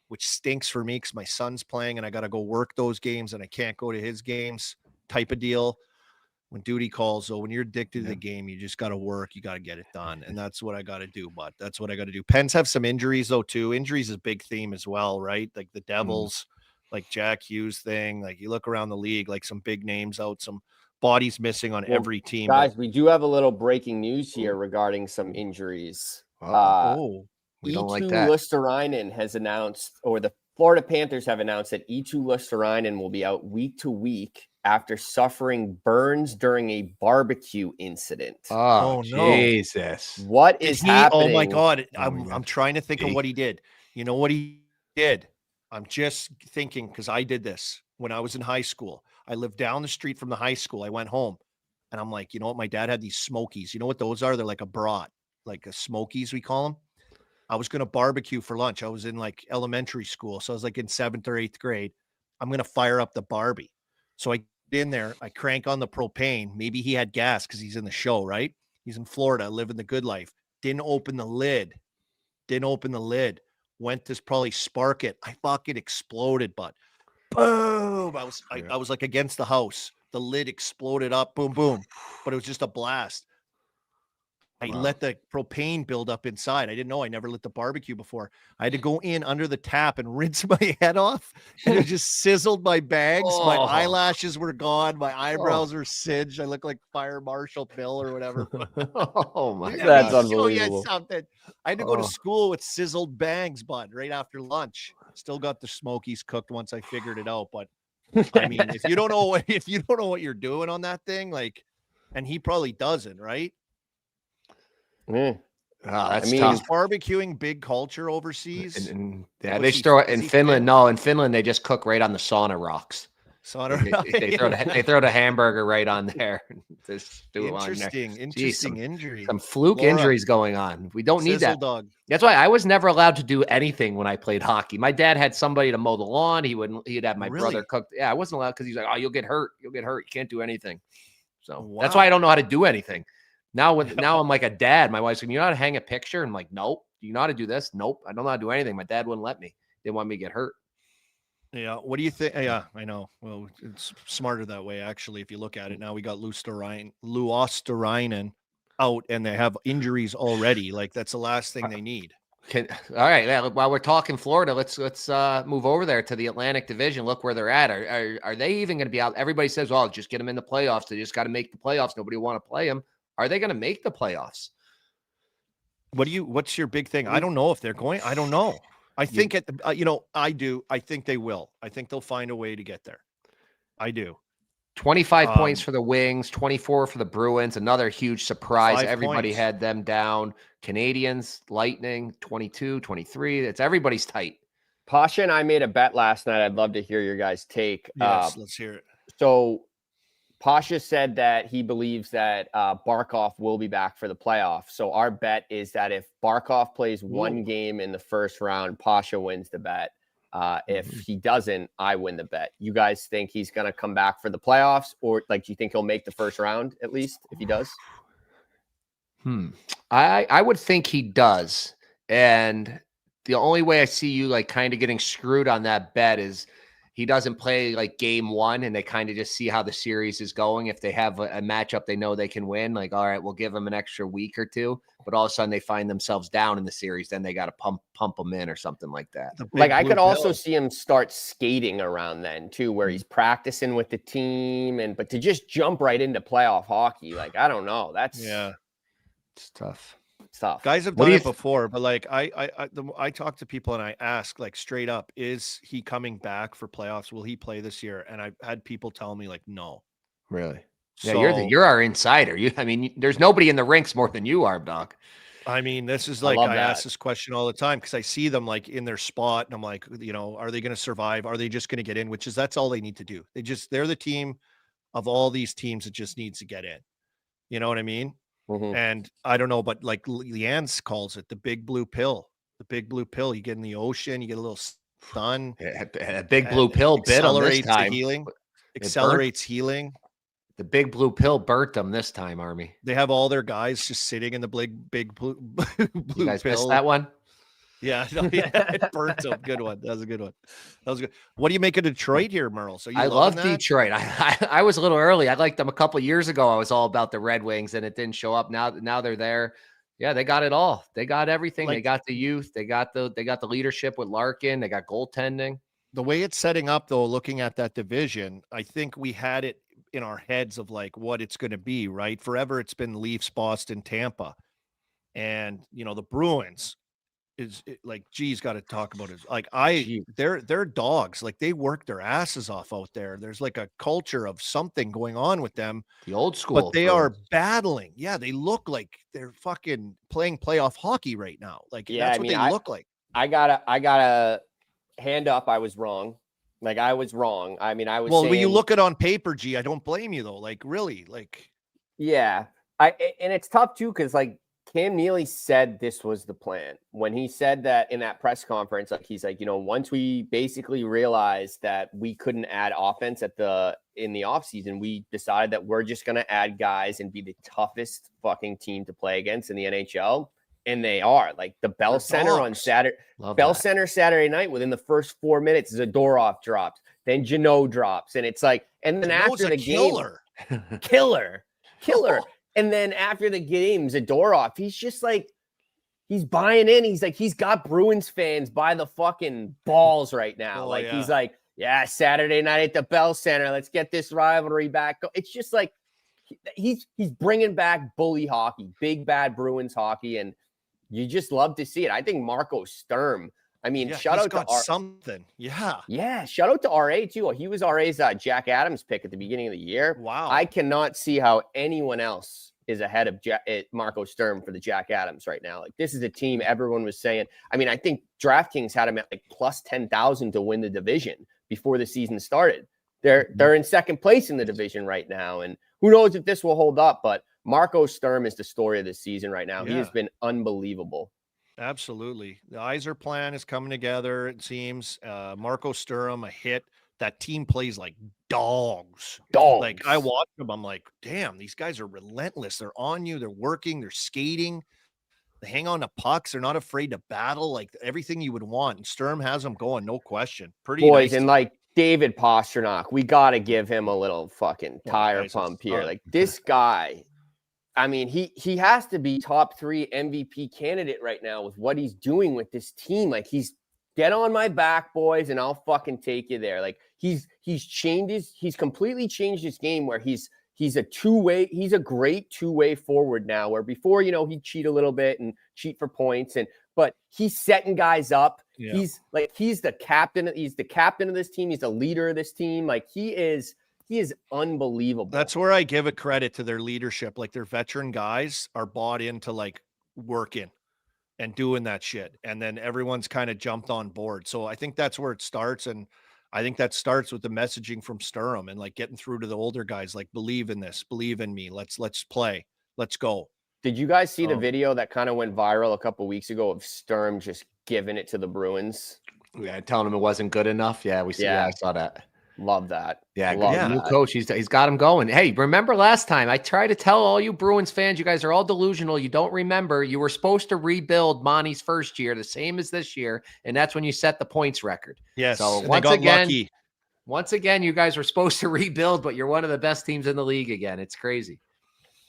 which stinks for me because my son's playing and I got to go work those games and I can't go to his games type of deal. When duty calls, though, when you're addicted to the game, you just got to work. You got to get it done. And that's what I got to do, but that's what I got to do. Pens have some injuries, though, too. Injuries is a big theme as well, right? Like the Devils, like Jack Hughes thing. Like you look around the league, like some big names out, some bodies missing on every team. Guys, we do have a little breaking news here regarding some injuries. We don't like that. Luostarinen has announced, or the Florida Panthers have announced that Luostarinen will be out week to week after suffering burns during a barbecue incident. Oh, no. Jesus. What is happening? Oh my God. I'm trying to think of what he did. You know what he did? I'm just thinking, because I did this when I was in high school. I lived down the street from the high school. I went home and I'm like, you know what? My dad had these Smokies. You know what those are? They're like a brat, like a Smokies, we call them. I was going to barbecue for lunch. I was in like elementary school. So I was like in 7th or 8th grade. I'm going to fire up the Barbie. So I get in there, I crank on the propane. Maybe he had gas because he's in the show, right? He's in Florida, living the good life. Didn't open the lid. Went to probably spark it. I fucking exploded, but boom. I was like against the house. The lid exploded up, boom, boom. But it was just a blast. I let the propane build up inside. I didn't know. I never lit the barbecue before. I had to go in under the tap and rinse my head off. And it just sizzled my bangs. My eyelashes were gone. My eyebrows were singed. I looked like Fire Marshal Bill or whatever. Oh my God. That's unbelievable. I had to go to school with sizzled bangs, bud, right after lunch. Still got the Smokies cooked once I figured it out. But I mean, if you don't know what you're doing on that thing, like, and he probably doesn't, right? That's Is tough. barbecuing big culture overseas? Yeah, they throw it in Finland. No, in Finland they just cook right on the sauna rocks. They throw the hamburger right on there. Just do it on there. Interesting injury. Some fluke injuries going on. We don't need that. Dog. That's why I was never allowed to do anything when I played hockey. My dad had somebody to mow the lawn. He'd have my brother cook. Yeah, I wasn't allowed because he's like, oh, you'll get hurt. You can't do anything. So that's why I don't know how to do anything. Now I'm like a dad. My wife's like, you know how to hang a picture? I'm like, nope. Do you know how to do this? Nope. I don't know how to do anything. My dad wouldn't let me. Didn't want me to get hurt. Yeah. What do you think? Yeah, I know. Well, it's smarter that way, actually, if you look at it. Now we got Luostarinen out and they have injuries already. Like that's the last thing they need. All right. Yeah, while we're talking Florida, let's move over there to the Atlantic Division. Look where they're at. Are they even going to be out? Everybody says, "Oh, just get them in the playoffs. They just got to make the playoffs. Nobody want to play them." Are they going to make the playoffs? What's your big thing? I don't know if they're going. I don't know. I think I do. I think they will. I think they'll find a way to get there. I do. 25 points for the Wings, 24 for the Bruins. Another huge surprise. Everybody had them down. Canadians, Lightning, 22, 23. It's everybody's tight. Pasha and I made a bet last night. I'd love to hear your guys' take. Yes, let's hear it. So Pasha said that he believes that Barkov will be back for the playoffs. So our bet is that if Barkov plays one game in the first round, Pasha wins the bet. If he doesn't, I win the bet. You guys think he's going to come back for the playoffs, or do you think he'll make the first round at least if he does? I would think he does. And the only way I see you like kind of getting screwed on that bet is he doesn't play like game one and they kind of just see how the series is going. If they have a matchup they know they can win, like, all right, we'll give them an extra week or two. But all of a sudden they find themselves down in the series. Then they got to pump them in or something like that. Like I could also see him start skating around then too, where he's practicing with the team. But to just jump right into playoff hockey, like, I don't know. It's tough. Guys have done it before, but like I talk to people and I ask like straight up, is he coming back for playoffs? Will he play this year? And I've had people tell me like, no. Really? Yeah, you're our insider. There's nobody in the rinks more than you are, dog. I mean, this is like I ask this question all the time because I see them like in their spot and I'm like, are they going to survive? Are they just going to get in? That's all they need to do. They're the team of all these teams that just needs to get in. You know what I mean? Mm-hmm. And I don't know, but like Leanne's calls it the big blue pill. The big blue pill. You get in the ocean, you get a little sun. A big blue pill bit on this time. Healing. Accelerates healing. The big blue pill burnt them this time, Army. They have all their guys just sitting in the big blue You guys pill. missed that one? Yeah, no, yeah, it burnt them. Good one. That was a good one. That was good. What do you make of Detroit here, Merle? So I love Detroit. I was a little early. I liked them a couple of years ago. I was all about the Red Wings, and it didn't show up. Now they're there. Yeah, they got it all. They got everything. They got the youth. They got the leadership with Larkin. They got goaltending. The way it's setting up, though, looking at that division, I think we had it in our heads of like what it's going to be, right? Forever it's been Leafs, Boston, Tampa. And, the Bruins is like, geez, got to talk about it. Like they're dogs. Like they work their asses off out there. There's like a culture of something going on with them. The old school. But they are battling. Yeah, they look like they're fucking playing playoff hockey right now. Like that's what they look like. I gotta hand up. I was wrong. Like I was wrong. I mean, I was when you look at on paper, G, I don't blame you though. Like really, like yeah. And it's tough too, because like Cam Neely said this was the plan when he said that in that press conference. Like he's like, once we basically realized that we couldn't add offense in the offseason, we decided that we're just gonna add guys and be the toughest fucking team to play against in the NHL. And they are. Like the Bell Center on Saturday. Center Saturday night, within the first 4 minutes, Zadorov drops. Then Jeannot drops. And it's like, and then after the game, killer. And then after the game, Zadorov, he's just like, he's buying in. He's like, he's got Bruins fans by the fucking balls right now. He's like, yeah, Saturday night at the Bell Center. Let's get this rivalry back. It's just like, he's bringing back bully hockey, big bad Bruins hockey. And you just love to see it. I think Marco Sturm. I mean, shout out to something. Yeah. Shout out to RA too. He was RA's Jack Adams pick at the beginning of the year. Wow. I cannot see how anyone else is ahead of Marco Sturm for the Jack Adams right now. Like this is a team everyone was saying. I mean, I think DraftKings had him at like plus 10,000 to win the division before the season started. They're in second place in the division right now, and who knows if this will hold up, but Marco Sturm is the story of this season right now. Yeah. He has been unbelievable. Absolutely. The Iser plan is coming together, it seems. Marco Sturm, a hit. That team plays like dogs. Like I watch them, I'm like, damn, these guys are relentless. They're on you. They're working. They're skating. They hang on to pucks. They're not afraid to battle. Like everything you would want. And Sturm has them going, no question. Pretty boys, nice. And like David Pastrnak, we got to give him a little fucking tire pump here. Like this guy, I mean, he has to be top 3 MVP candidate right now with what he's doing with this team. Like he's get on my back, boys, and I'll fucking take you there. Like he's completely changed his game where he's a two-way, he's a great two-way forward now, where before, he'd cheat a little bit and cheat for points, but he's setting guys up. Yeah. He's the captain of this team. He's the leader of this team. Like he is unbelievable. That's where I give a credit to their leadership. Like their veteran guys are bought into like working and doing that shit. And then everyone's kind of jumped on board. So I think that's where it starts. And I think that starts with the messaging from Sturm and like getting through to the older guys, like believe in this, believe in me. Let's play. Let's go. Did you guys see the video that kind of went viral a couple weeks ago of Sturm just giving it to the Bruins? Yeah, telling him it wasn't good enough. Yeah, we see. Yeah, I saw that. Love that. Yeah, new coach. He's got him going. Hey, remember last time I tried to tell all you Bruins fans, you guys are all delusional. You don't remember. You were supposed to rebuild Monty's first year, the same as this year, and that's when you set the points record. Yes. So once again, you guys were supposed to rebuild, but you're one of the best teams in the league again. It's crazy.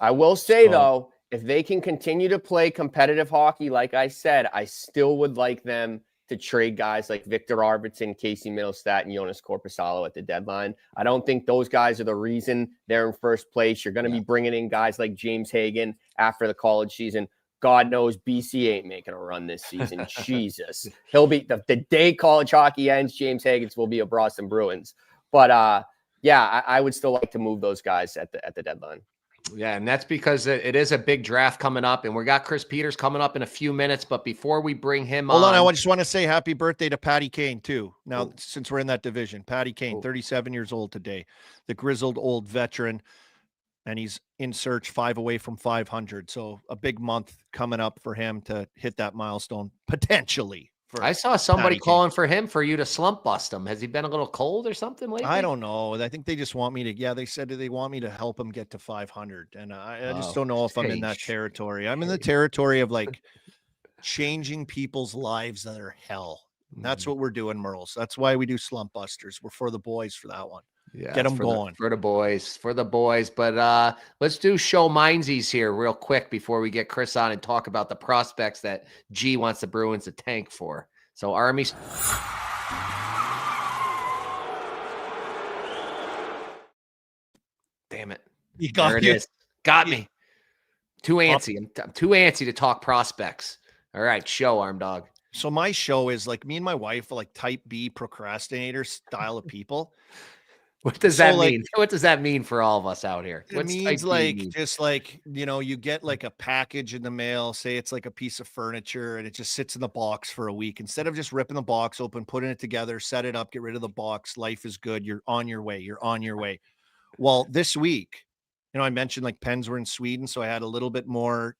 I will say though, if they can continue to play competitive hockey, like I said, I still would like them to trade guys like Victor Arvidsson, Casey Middlestat, and Jonas Korpisalo at the deadline. I don't think those guys are the reason they're in first place. You're going to be bringing in guys like James Hagan after the college season. God knows BC ain't making a run this season. Jesus. He'll be the day college hockey ends, James Hagan will be a Boston Bruins. But I would still like to move those guys at the deadline. Yeah, and that's because it is a big draft coming up, and we got Chris Peters coming up in a few minutes. But before we bring him on, I just want to say happy birthday to Patty Kane too. Now, since we're in that division, Patty Kane, 37 years old today, the grizzled old veteran, and he's in search 5 away from 500. So a big month coming up for him to hit that milestone potentially I saw somebody Patty calling for him for you to slump bust him. Has he been a little cold or something lately? I don't know. I think they just want me to. Yeah, they said that they want me to help him get to 500, and I just don't know if I'm in that territory. I'm in the territory of like changing people's lives that are hell. That's what we're doing, Merles. That's why we do Slump Busters. We're for the boys for that one. Yeah, get them going for the boys. But let's do show mindsies here real quick before we get Chris on and talk about the prospects that G wants the Bruins to tank for. So Army's. Damn it. There it is. Got me. Too antsy. I'm too antsy to talk prospects. All right, show, Arm Dog. So my show is like me and my wife are like type B procrastinator style of people. What does that mean? What does that mean for all of us out here? It means like just like, you know, you get like a package in the mail, say it's like a piece of furniture and it just sits in the box for a week. Instead of just ripping the box open, putting it together, set it up, get rid of the box, life is good. You're on your way. You're on your way. Well, this week, you know, I mentioned like pens were in Sweden, so I had a little bit more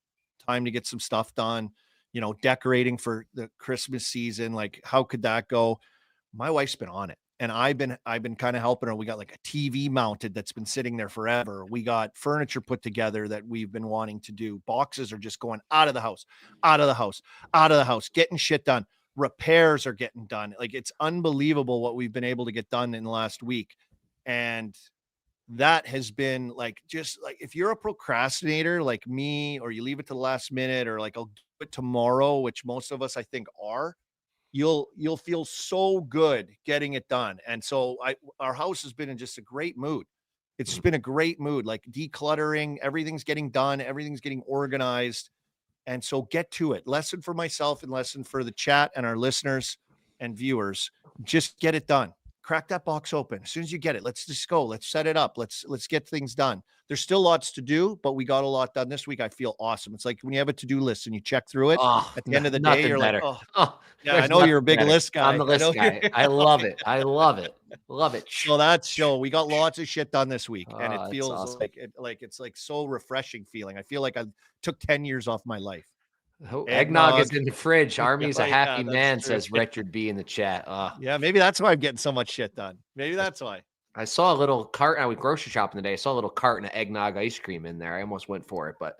time to get some stuff done, you know, decorating for the Christmas season. Like, how could that go? My wife's been on it. And I've been kind of helping her. We got like a TV mounted that's been sitting there forever. We got furniture put together that we've been wanting to do. Boxes are just going out of the house, getting shit done. Repairs are getting done. Like, it's unbelievable what we've been able to get done in the last week. And that has been like, just like, if you're a procrastinator like me, or you leave it to the last minute, or like, I'll do it tomorrow, which most of us I think are, you'll feel so good getting it done. And so our house has been in just a great mood. It's just been a great mood, like decluttering, everything's getting done, everything's getting organized. And so get to it. Lesson for myself and lesson for the chat and our listeners and viewers. Just get it done. Crack that box open. As soon as you get it, let's just go. Let's set it up. Let's get things done. There's still lots to do, but we got a lot done this week. I feel awesome. It's like when you have a to-do list and you check through it at the end of the day, you're better. like, yeah, I know you're a big list guy. I'm the list guy. I love it. I love it. Love it. So that's show. We got lots of shit done this week, and it feels awesome. like it's like so refreshing feeling. I feel like I took 10 years off my life. Eggnog is in the fridge. Army's a happy man, says Richard B in the chat. Yeah, maybe that's why I'm getting so much shit done. Maybe that's why. I saw a little carton. I was grocery shopping today. I saw a little carton of eggnog ice cream in there. I almost went for it, but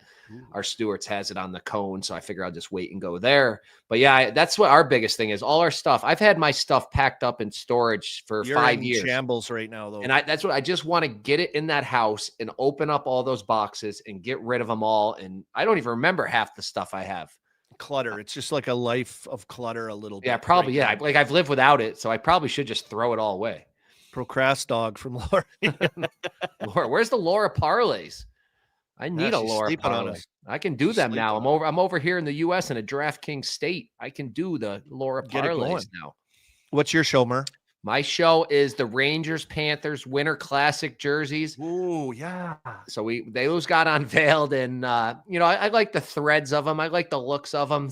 our Stewart's has it on the cone, so I figure I'll just wait and go there. But yeah, that's what our biggest thing is. All our stuff. I've had my stuff packed up in storage for You're 5 in years. Shambles right now, though. And that's what I just want to get it in that house and open up all those boxes and get rid of them all. And I don't even remember half the stuff I have. Clutter. It's just like a life of clutter a little bit. Yeah, probably. Right Like I've lived without it, so I probably should just throw it all away. Procrast dog from Laura. Laura, where's the Laura parlays? I need a Laura parlay. I can do them now. I'm over here in the U.S. in a DraftKings state. I can do the Laura parlays now. What's your show, Mer? My show is the Rangers Panthers Winter Classic jerseys. Ooh, yeah. So those got unveiled, and you know, I like the threads of them. I like the looks of them.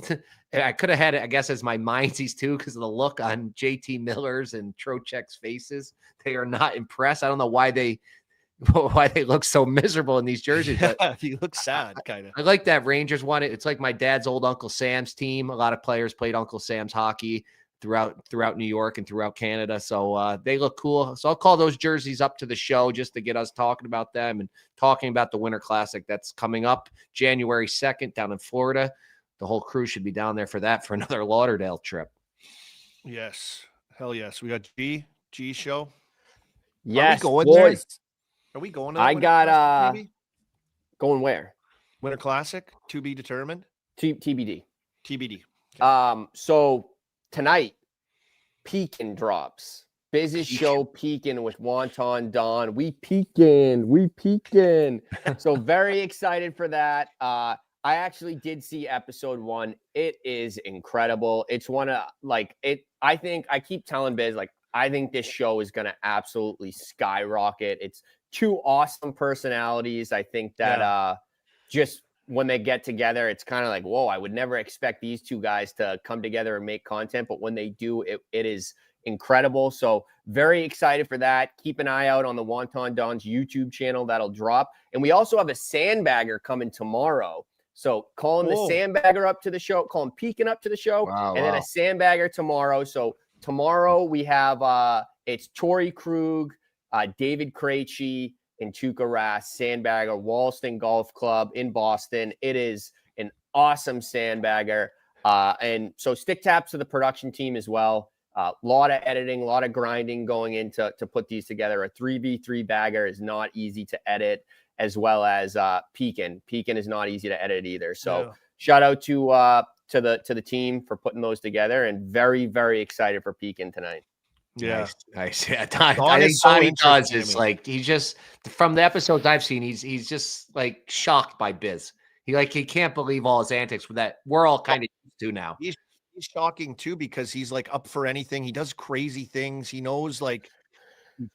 I could have had it, I guess, as my mindsies too, because of the look on JT Miller's and Trocheck's faces. They are not impressed. I don't know why they look so miserable in these jerseys. But you look sad, kind of. I like that Rangers one. It's like my dad's old Uncle Sam's team. A lot of players played Uncle Sam's hockey throughout New York and throughout Canada. So they look cool. So I'll call those jerseys up to the show just to get us talking about them and talking about the Winter Classic that's coming up January 2nd down in Florida. The whole crew should be down there for that, for another Lauderdale trip. Yes. Hell yes. We got G show. Yes, Are we going boys. There? Are we going to I got Classic, going where? Winter Classic to be determined. TBD. TBD. Okay. So tonight, Pekin drops. Business show Pekin with Wonton Don. We peeking. So very excited for that. I actually did see episode 1. It is incredible. It's one of I think I keep telling Biz, I think this show is going to absolutely skyrocket. It's 2 awesome personalities. I think that just when they get together, it's kind of like, whoa, I would never expect these 2 guys to come together and make content. But when they do, it is incredible. So very excited for that. Keep an eye out on the Wonton Don's YouTube channel. That'll drop. And we also have a sandbagger coming tomorrow So calling the sandbagger up to the show, calling Pekin up to the show, and then a sandbagger tomorrow. So tomorrow we have it's Torrey Krug, David Krejci, and Tuukka Rask, sandbagger, Wallaston Golf Club in Boston. It is an awesome sandbagger. And so stick taps to the production team as well. A lot of editing, a lot of grinding going into to put these together. A 3v3 bagger is not easy to edit, as well as Pekin. Pekin is not easy to edit either. So shout out to the team for putting those together, and very, very excited for Pekin tonight. Yeah, nice. Yeah, I think Donnie does is like, he's just, from the episodes I've seen, he's just like shocked by Biz. He can't believe all his antics that we're all kind of used to now. He's shocking too, because he's like up for anything. He does crazy things. He knows like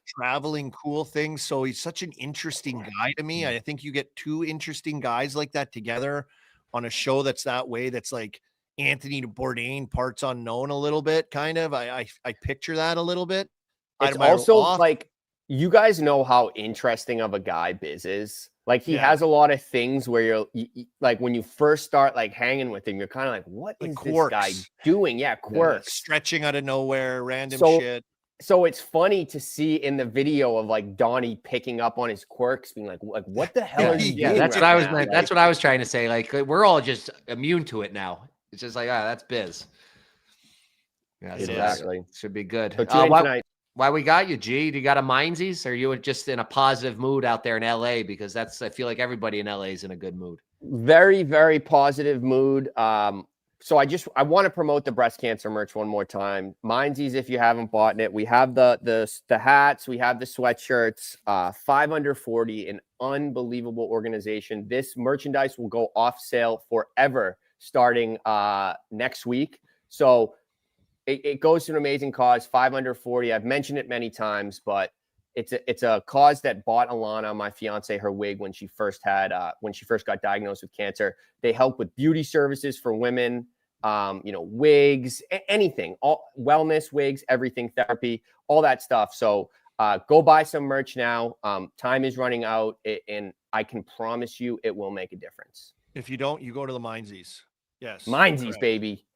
traveling cool things. So he's such an interesting guy to me. I think you get two interesting guys like that together on a show that's that way. That's like Anthony Bourdain, parts unknown a little bit, kind of. I picture that a little bit. It's also like, you guys know how interesting of a guy Biz is. Like he has a lot of things where you like when you first start like hanging with him, you're kind of like, what is this guy doing? Yeah, quirks. Stretching out of nowhere, random shit. So it's funny to see in the video of like Donnie picking up on his quirks, being like what the hell are you doing? That's what I was that's what I was trying to say. Like we're all just immune to it now. It's just like, that's Biz. Yeah, exactly. Should be good. So tonight. Why we got you, G? Do you got a mindsies? Or are you just in a positive mood out there in LA? Because I feel like everybody in LA is in a good mood. Very, very positive mood. So I want to promote the breast cancer merch one more time. Mindsies, if you haven't bought it, we have the hats, we have the sweatshirts. 5 Under 40, an unbelievable organization. This merchandise will go off sale forever starting next week. So it goes to an amazing cause, 5 Under 40. I've mentioned it many times, but it's a cause that bought Alana, my fiance, her wig when she first got diagnosed with cancer. They help with beauty services for women, wigs, anything, all wellness, wigs, everything, therapy, all that stuff. So go buy some merch now. Time is running out, and I can promise you it will make a difference. If you don't, you go to the Mindsies. Yes. Mindsies, baby.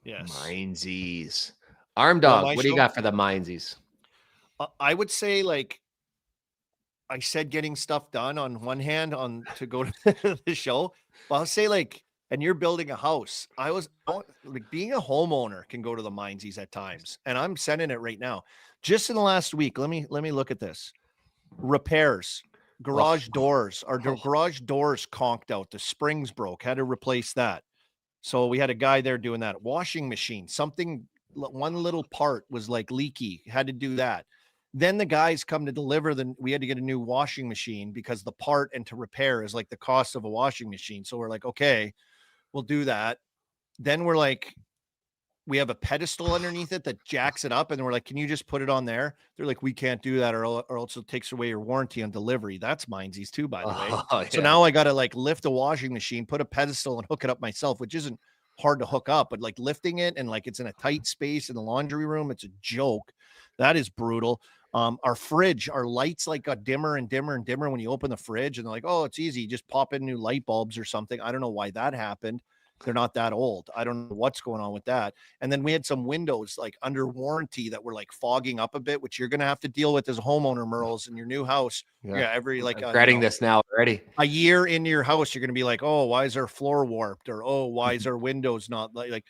Yes. Mindsies. Arm Dog, what do you got for the Mindsies? I would say, like I said, getting stuff done on one hand to go to the show. But I'll say, like, and you're building a house. Like being a homeowner can go to the Mindsies at times. And I'm sending it right now. Just in the last week, let me look at this. Repairs, garage doors. Our garage doors conked out. The springs broke. Had to replace that. So we had a guy there doing that. Washing machine, one little part was like leaky. Had to do that. Then the guys come to deliver. We had to get a new washing machine because the part and to repair is like the cost of a washing machine. So we're like, okay, we'll do that. Then we're like, we have a pedestal underneath it that jacks it up. And we're like, can you just put it on there? They're like, we can't do that, or else it takes away your warranty on delivery. That's Mindsies too, by the way. So now I got to like lift a washing machine, put a pedestal and hook it up myself, which isn't hard to hook up, but like lifting it and like it's in a tight space in the laundry room, it's a joke. That is brutal. Our fridge, our lights like got dimmer and dimmer and dimmer when you open the fridge, and they're like, oh, it's easy, just pop in new light bulbs or something. I don't know why that happened. They're not that old. I don't know what's going on with that. And then we had some windows like under warranty that were like fogging up a bit, which you're going to have to deal with as a homeowner, Merles, in your new house. Yeah, every like regretting this now already. A year into your house, you're going to be like, oh, why is our floor warped? Or, oh, why is our windows not like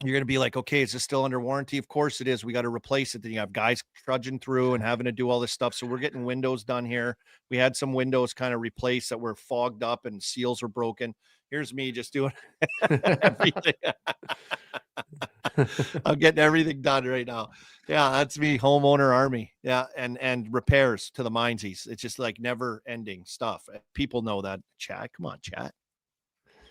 you're going to be like, okay, is this still under warranty? Of course it is. We got to replace it. Then you have guys trudging through and having to do all this stuff. So we're getting windows done here. We had some windows kind of replaced that were fogged up and seals were broken. Here's me just doing everything. I'm getting everything done right now. Yeah, that's me, homeowner army. Yeah, and repairs to the Mindsies. It's just like never ending stuff. People know that. Chat, come on, chat.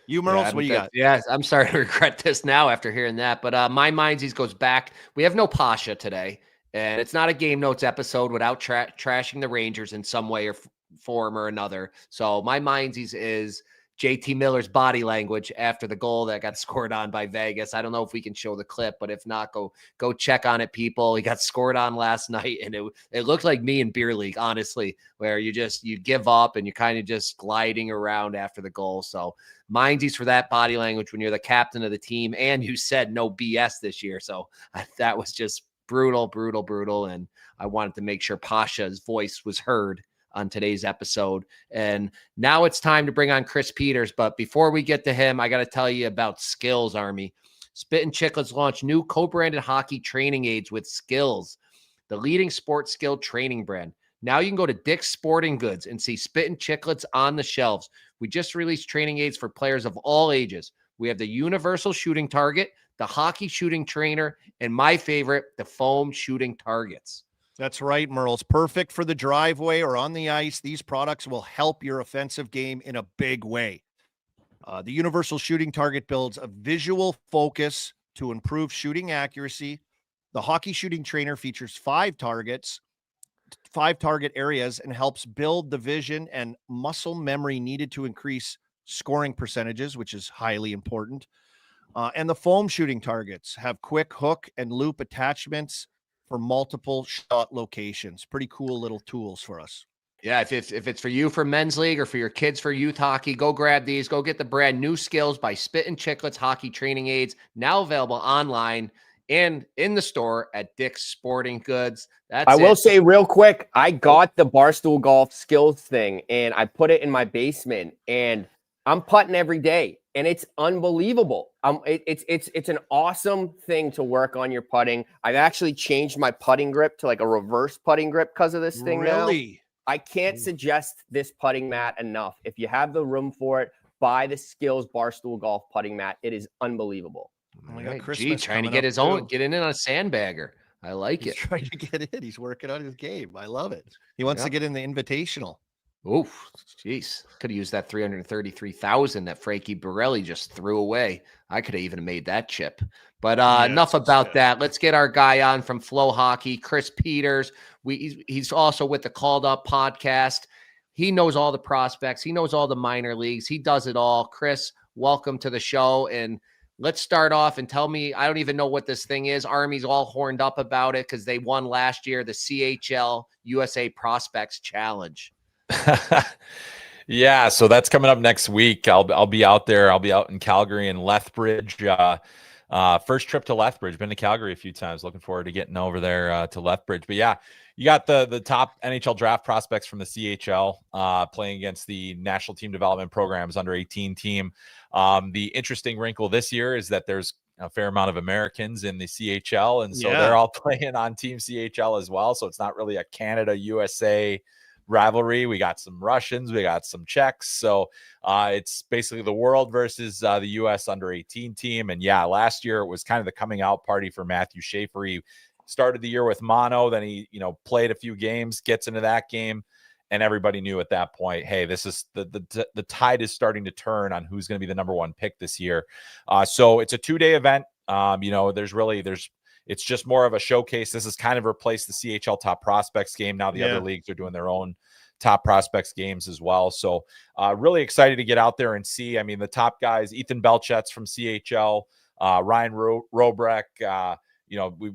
You, Merles, what you got? Yes, I'm starting to regret this now after hearing that. But my Mindsies goes back. We have no Pasha today, and it's not a Game Notes episode without trashing the Rangers in some way or form or another. So my Mindsies is JT Miller's body language after the goal that got scored on by Vegas. I don't know if we can show the clip, but if not, go check on it, people. He got scored on last night, and it looked like me in beer league, honestly, where you give up and you're kind of just gliding around after the goal. So mindsies for that body language when you're the captain of the team, and you said no BS this year. So that was just brutal. And I wanted to make sure Pasha's voice was heard on today's episode. And now it's time to bring on Chris Peters. But before we get to him, I got to tell you about Skills, Army. Spittin Chiclets launched new co-branded hockey training aids with Skills, the leading sports skill training brand. Now you can go to Dick's Sporting Goods and see Spittin Chiclets on the shelves. We just released training aids for players of all ages. We have the universal shooting target, the hockey shooting trainer, and my favorite, the foam shooting targets. That's right, Merle's perfect for the driveway or on the ice. These products will help your offensive game in a big way. The universal shooting target builds a visual focus to improve shooting accuracy. The hockey shooting trainer features 5 target areas, and helps build the vision and muscle memory needed to increase scoring percentages, which is highly important. And the foam shooting targets have quick hook and loop attachments for multiple shot locations. Pretty cool little tools for us. Yeah, if it's for you for men's league or for your kids for youth hockey, go grab these. Go get the brand new Skills by Spittin Chiclets hockey training aids, now available online and in the store at Dick's Sporting Goods. I will say real quick, I got the Barstool Golf Skills thing, and I put it in my basement, and I'm putting every day, and it's unbelievable. It's an awesome thing to work on your putting. I've actually changed my putting grip to like a reverse putting grip because of this thing. Really? Now. I can't suggest this putting mat enough. If you have the room for it, buy the Skills Barstool Golf putting mat. It is unbelievable. Oh my God, Trying to get his own, get in on a sandbagger. I like it. Trying to get in. He's working on his game. I love it. He wants to get in the invitational. Oof, jeez. Could have used that 333,000 that Frankie Borelli just threw away. I could have even made that chip. But enough about that. Let's get our guy on from Flow Hockey, Chris Peters. He's also with the Called Up podcast. He knows all the prospects. He knows all the minor leagues. He does it all. Chris, welcome to the show. And let's start off and tell me, I don't even know what this thing is. Army's all horned up about it because they won last year, the CHL USA Prospects Challenge. Yeah, so that's coming up next week. I'll be out there. I'll be out in Calgary and Lethbridge. First trip to Lethbridge. Been to Calgary a few times. Looking forward to getting over there to Lethbridge. But yeah, you got the top NHL draft prospects from the CHL playing against the national team development programs under 18 team. The interesting wrinkle this year is that there's a fair amount of Americans in the CHL, and so they're all playing on Team CHL as well. So it's not really a Canada USA rivalry. We got some Russians, we got some Czechs. So it's basically the world versus the US under 18 team. And yeah, last year it was kind of the coming out party for Matthew Schaefer. He started the year with mono, then he, played a few games, gets into that game, and everybody knew at that point, hey, this is the tide is starting to turn on who's going to be the number 1 pick this year. So it's a 2-day event. It's just more of a showcase. This has kind of replaced the CHL top prospects game. Now the other leagues are doing their own top prospects games as well. So really excited to get out there and see. I mean, the top guys, Ethan Belchet's from CHL, Ryan Robrek.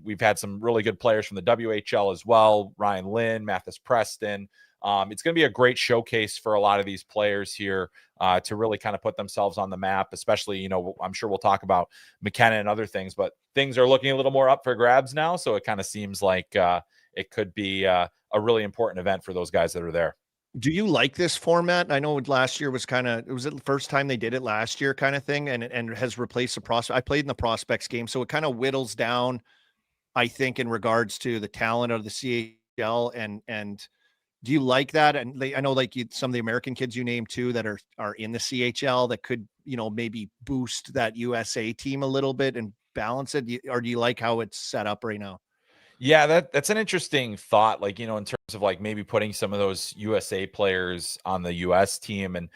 We've had some really good players from the WHL as well. Ryan Lynn, Mathis Preston. It's going to be a great showcase for a lot of these players here to really kind of put themselves on the map, especially, I'm sure we'll talk about McKenna and other things, but things are looking a little more up for grabs now. So it kind of seems like it could be a really important event for those guys that are there. Do you like this format? I know last year was it was the first time they did it last year kind of thing, and has replaced the prospect. I played in the prospects game, so it kind of whittles down, I think, in regards to the talent of the CHL and do you like that? And I know some of the American kids you named too that are in the CHL that could, maybe boost that USA team a little bit and balance it. Or do you like how it's set up right now? Yeah, that's an interesting thought. In terms of maybe putting some of those USA players on the US team. And,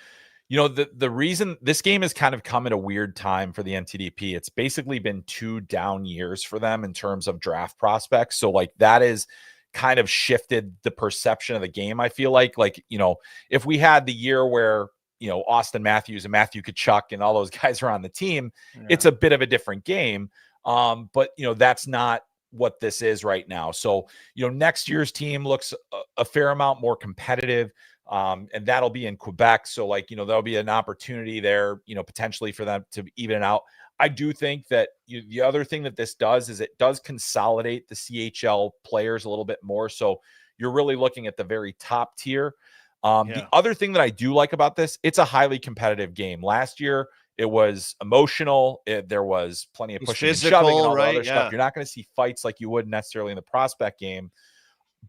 the reason this game has kind of come at a weird time for the NTDP, it's basically been 2 down years for them in terms of draft prospects. So that is kind of shifted the perception of the game. I feel like, if we had the year where, Austin Matthews and Matthew Tkachuk and all those guys are on the team, it's a bit of a different game. But that's not what this is right now. So, next year's team looks a fair amount more competitive. And that'll be in Quebec. So there'll be an opportunity there, potentially for them to even it out. I do think that the other thing that this does is it does consolidate the CHL players a little bit more. So you're really looking at the very top tier. The other thing that I do like about this, it's a highly competitive game. Last year, it was emotional. There was plenty of pushing and shoving and all the other stuff. You're not going to see fights like you would necessarily in the prospect game,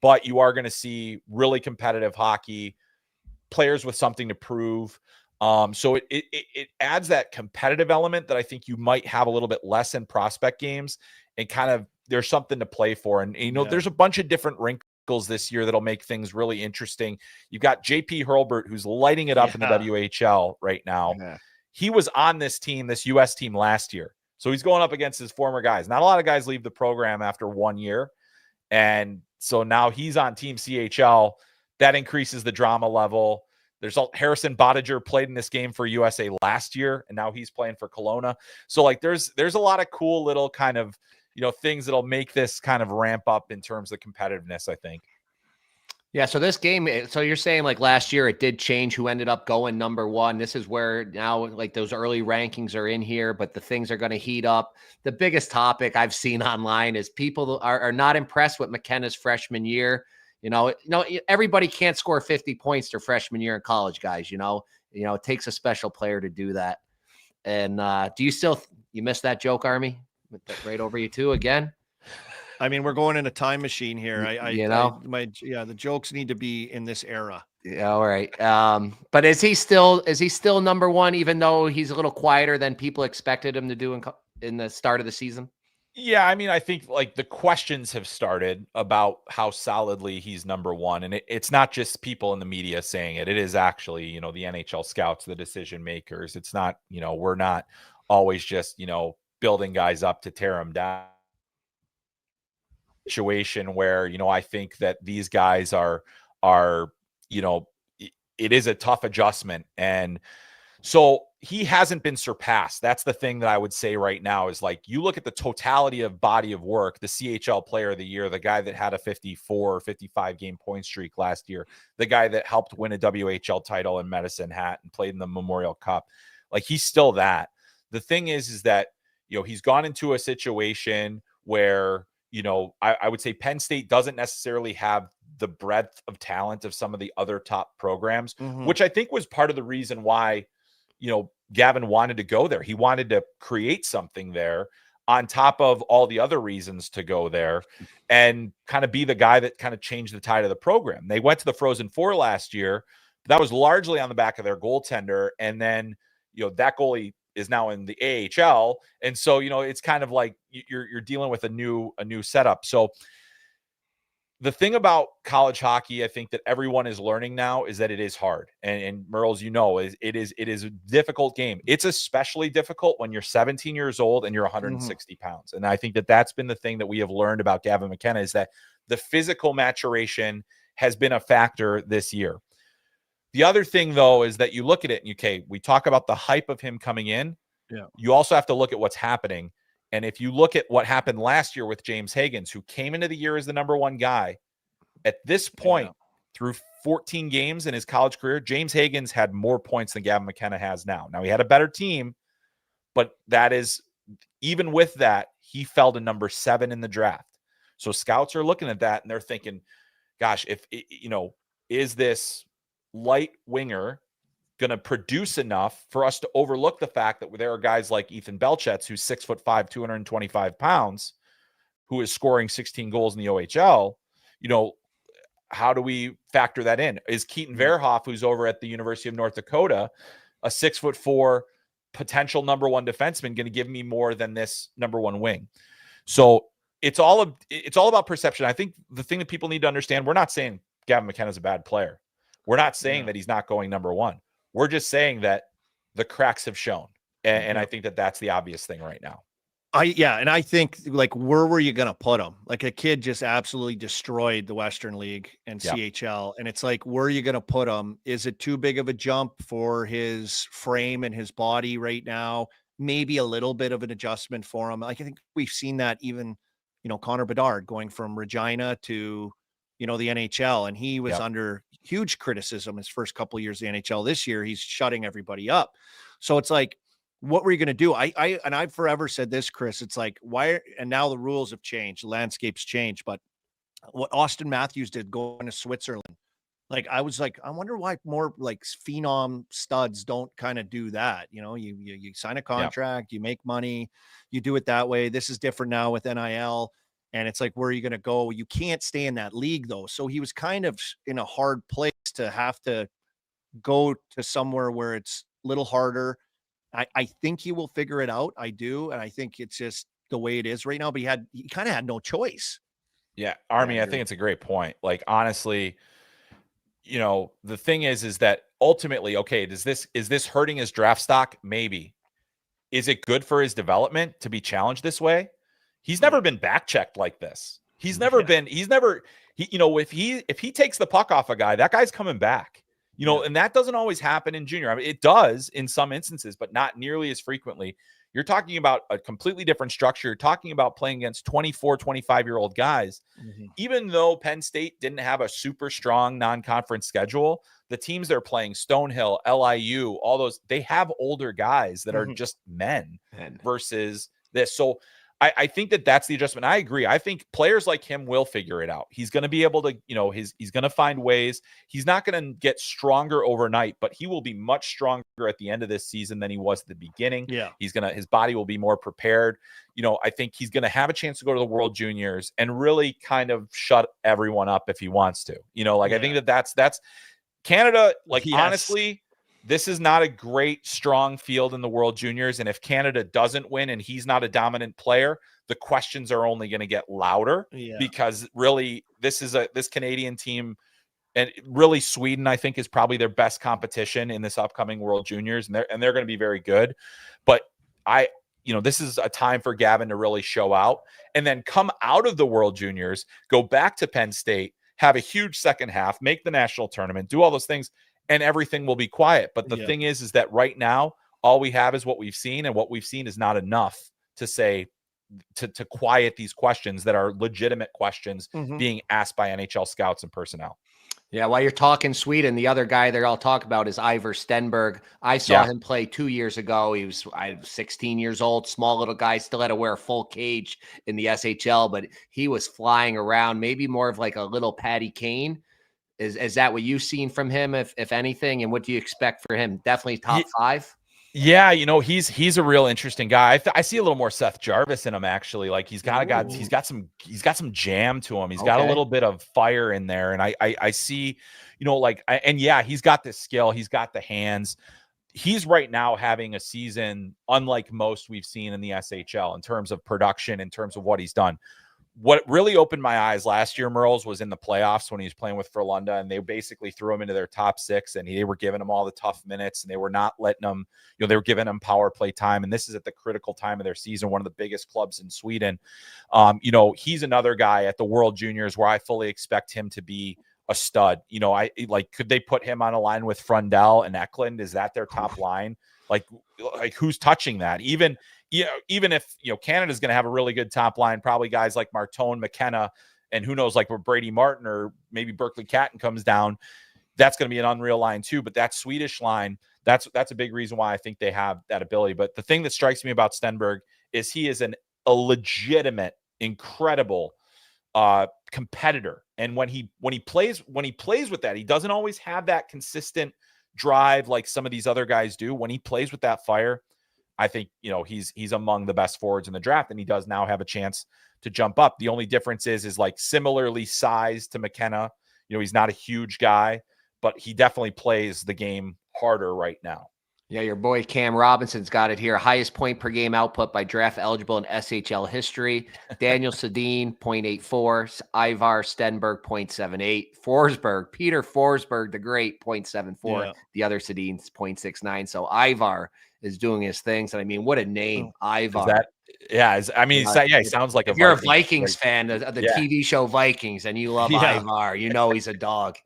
but you are going to see really competitive hockey, players with something to prove. So it adds that competitive element that I think you might have a little bit less in prospect games, and kind of there's something to play for. And, there's a bunch of different wrinkles this year that'll make things really interesting. You've got JP Hurlbert, who's lighting it up in the WHL right now. He was on this team, this US team last year. So he's going up against his former guys. Not a lot of guys leave the program after 1 year. And so now he's on Team CHL. That increases the drama level. There's Harrison Bottiger played in this game for USA last year, and now he's playing for Kelowna. So there's a lot of cool little kind of, things that'll make this kind of ramp up in terms of competitiveness, I think. Yeah, so this game, so you're saying last year it did change who ended up going number one. This is where now those early rankings are in here, but the things are going to heat up. The biggest topic I've seen online is people are not impressed with McKenna's freshman year. Everybody can't score 50 points their freshman year in college, guys. It takes a special player to do that. And do you miss that joke, Army? Right over you too again? I mean, we're going in a time machine here. The jokes need to be in this era. Yeah, all right. But is he still number one, even though he's a little quieter than people expected him to do in the start of the season? Yeah, I mean, I think the questions have started about how solidly he's number one. And it's not just people in the media saying it. It is actually, the NHL scouts, the decision makers. It's not, we're not always just, building guys up to tear them down. Situation where, I think that these guys are, it is a tough adjustment. And so he hasn't been surpassed. That's the thing that I would say right now is you look at the totality of body of work, the CHL player of the year, the guy that had a 54 or 55 game point streak last year, the guy that helped win a WHL title in Medicine Hat and played in the Memorial Cup. He's still that. The thing is that, he's gone into a situation where, I would say Penn State doesn't necessarily have the breadth of talent of some of the other top programs, which I think was part of the reason why, Gavin wanted to go there. He wanted to create something there on top of all the other reasons to go there and kind of be the guy that kind of changed the tide of the program. They went to the Frozen Four last year. But that was largely on the back of their goaltender. And then, that goalie is now in the AHL. And so, it's kind of you're dealing with a new setup. So the thing about college hockey, I think that everyone is learning now is that it is hard. And Merles, it is a difficult game. It's especially difficult when you're 17 years old and you're 160 pounds. And I think that that's been the thing that we have learned about Gavin McKenna is that the physical maturation has been a factor this year. The other thing, though, is that you look at it and we talk about the hype of him coming in. Yeah. You also have to look at what's happening. And if you look at what happened last year with James Higgins, who came into the year as the number one guy, at this point, through 14 games in his college career, James Higgins had more points than Gavin McKenna has now. Now, he had a better team, but that is, even with that, he fell to number 7 in the draft. So scouts are looking at that and they're thinking, gosh, is this light winger going to produce enough for us to overlook the fact that there are guys like Ethan Belchetz, who's 6'5", 225 pounds, who is scoring 16 goals in the OHL. How do we factor that in? Is Keaton Verhoff, who's over at the University of North Dakota, a 6'4" potential number one defenseman, going to give me more than this number one wing? So it's all about perception. I think the thing that people need to understand, we're not saying Gavin McKenna is a bad player. We're not saying that he's not going number one. We're just saying that the cracks have shown. And I think that that's the obvious thing right now. And I think, like, where were you going to put him? Like, a kid just absolutely destroyed the Western League and CHL. And it's like, where are you going to put him? Is it too big of a jump for his frame and his body right now? Maybe a little bit of an adjustment for him. Like, I think we've seen that even, Connor Bedard going from Regina to, the NHL, and he was under huge criticism his first couple of years of the NHL. This year, he's shutting everybody up. So it's like, what were you going to do? I've forever said this, Chris. It's like, and now the rules have changed, the landscape's changed. But what Austin Matthews did going to Switzerland, like, I was like, I wonder why more like phenom studs don't kind of do that. You sign a contract, you make money, you do it that way. This is different now with NIL. And it's like, where are you going to go? You can't stay in that league though. So he was kind of in a hard place to have to go to somewhere where it's a little harder. I think he will figure it out. I do. And I think it's just the way it is right now, but he kind of had no choice. Yeah. Army, I think it's a great point. Like, honestly, the thing is that ultimately, okay, is this hurting his draft stock? Maybe. Is it good for his development to be challenged this way? He's never been back checked like this. If he takes the puck off a guy, that guy's coming back. And that doesn't always happen in junior. I mean, it does in some instances, but not nearly as frequently. You're talking about a completely different structure. You're talking about playing against 24, 25-year-old guys. Mm-hmm. Even though Penn State didn't have a super strong non-conference schedule, the teams they're playing, Stonehill, LIU, all those, they have older guys that are just men versus this. So I think that's the adjustment. I agree. I think players like him will figure it out. He's going to be able to, he's going to find ways. He's not going to get stronger overnight, but he will be much stronger at the end of this season than he was at the beginning. Yeah. His body will be more prepared. I think he's going to have a chance to go to the World Juniors and really kind of shut everyone up if he wants to. I think that's Canada. Like, honestly, this is not a great, strong field in the World Juniors. And if Canada doesn't win and he's not a dominant player, the questions are only going to get louder because really this Canadian team, and really Sweden, I think, is probably their best competition in this upcoming World Juniors. And they're going to be very good. But this is a time for Gavin to really show out and then come out of the World Juniors, go back to Penn State, have a huge second half, make the national tournament, do all those things, and everything will be quiet. But the thing is that right now, all we have is what we've seen, and what we've seen is not enough to say to quiet these questions that are legitimate questions being asked by NHL scouts and personnel. Yeah, while you're talking Sweden, the other guy they're all talking about is Ivar Stenberg. I saw him play 2 years ago. He was 16 years old, small little guy, still had to wear a full cage in the SHL, but he was flying around, maybe more of like a little Patty Kane. Is that what you've seen from him, if anything? And what do you expect for him? Definitely top five? Yeah, he's a real interesting guy. I see a little more Seth Jarvis in him, actually. Like, he's got some jam to him. He's got a little bit of fire in there. And I see, he's got this skill. He's got the hands. He's right now having a season unlike most we've seen in the SHL in terms of production, in terms of what he's done. What really opened my eyes last year, Merles, was in the playoffs when he was playing with Frölunda, and they basically threw him into their top six, and they were giving him all the tough minutes, and they were not letting him, they were giving him power play time. And this is at the critical time of their season, one of the biggest clubs in Sweden. He's another guy at the World Juniors where I fully expect him to be a stud. Could they put him on a line with Frundell and Eklund? Is that their top line? Like who's touching that? Even if Canada's going to have a really good top line, probably guys like Martone, McKenna, and who knows, like where Brady Martin or maybe Berkeley Catton comes down, that's going to be an unreal line too. But that Swedish line, that's a big reason why I think they have that ability. But the thing that strikes me about Stenberg is he is a legitimate, incredible competitor. And when he plays with that, he doesn't always have that consistent drive like some of these other guys do. When he plays with that fire, I think, he's among the best forwards in the draft, and he does now have a chance to jump up. The only difference is like similarly sized to McKenna. He's not a huge guy, but he definitely plays the game harder right now. Yeah, your boy Cam Robinson's got it here. Highest point per game output by draft eligible in SHL history. Daniel Sedin, 0.84. Ivar Stenberg, 0.78. Peter Forsberg, the great, 0.74. Yeah. The other Sedin's 0.69. So Ivar is doing his things. And I mean, what a name, Ivar. Yeah, I mean, he sounds like if you're a Vikings Vikings fan, the TV show Vikings, and you love Ivar, you know he's a dog.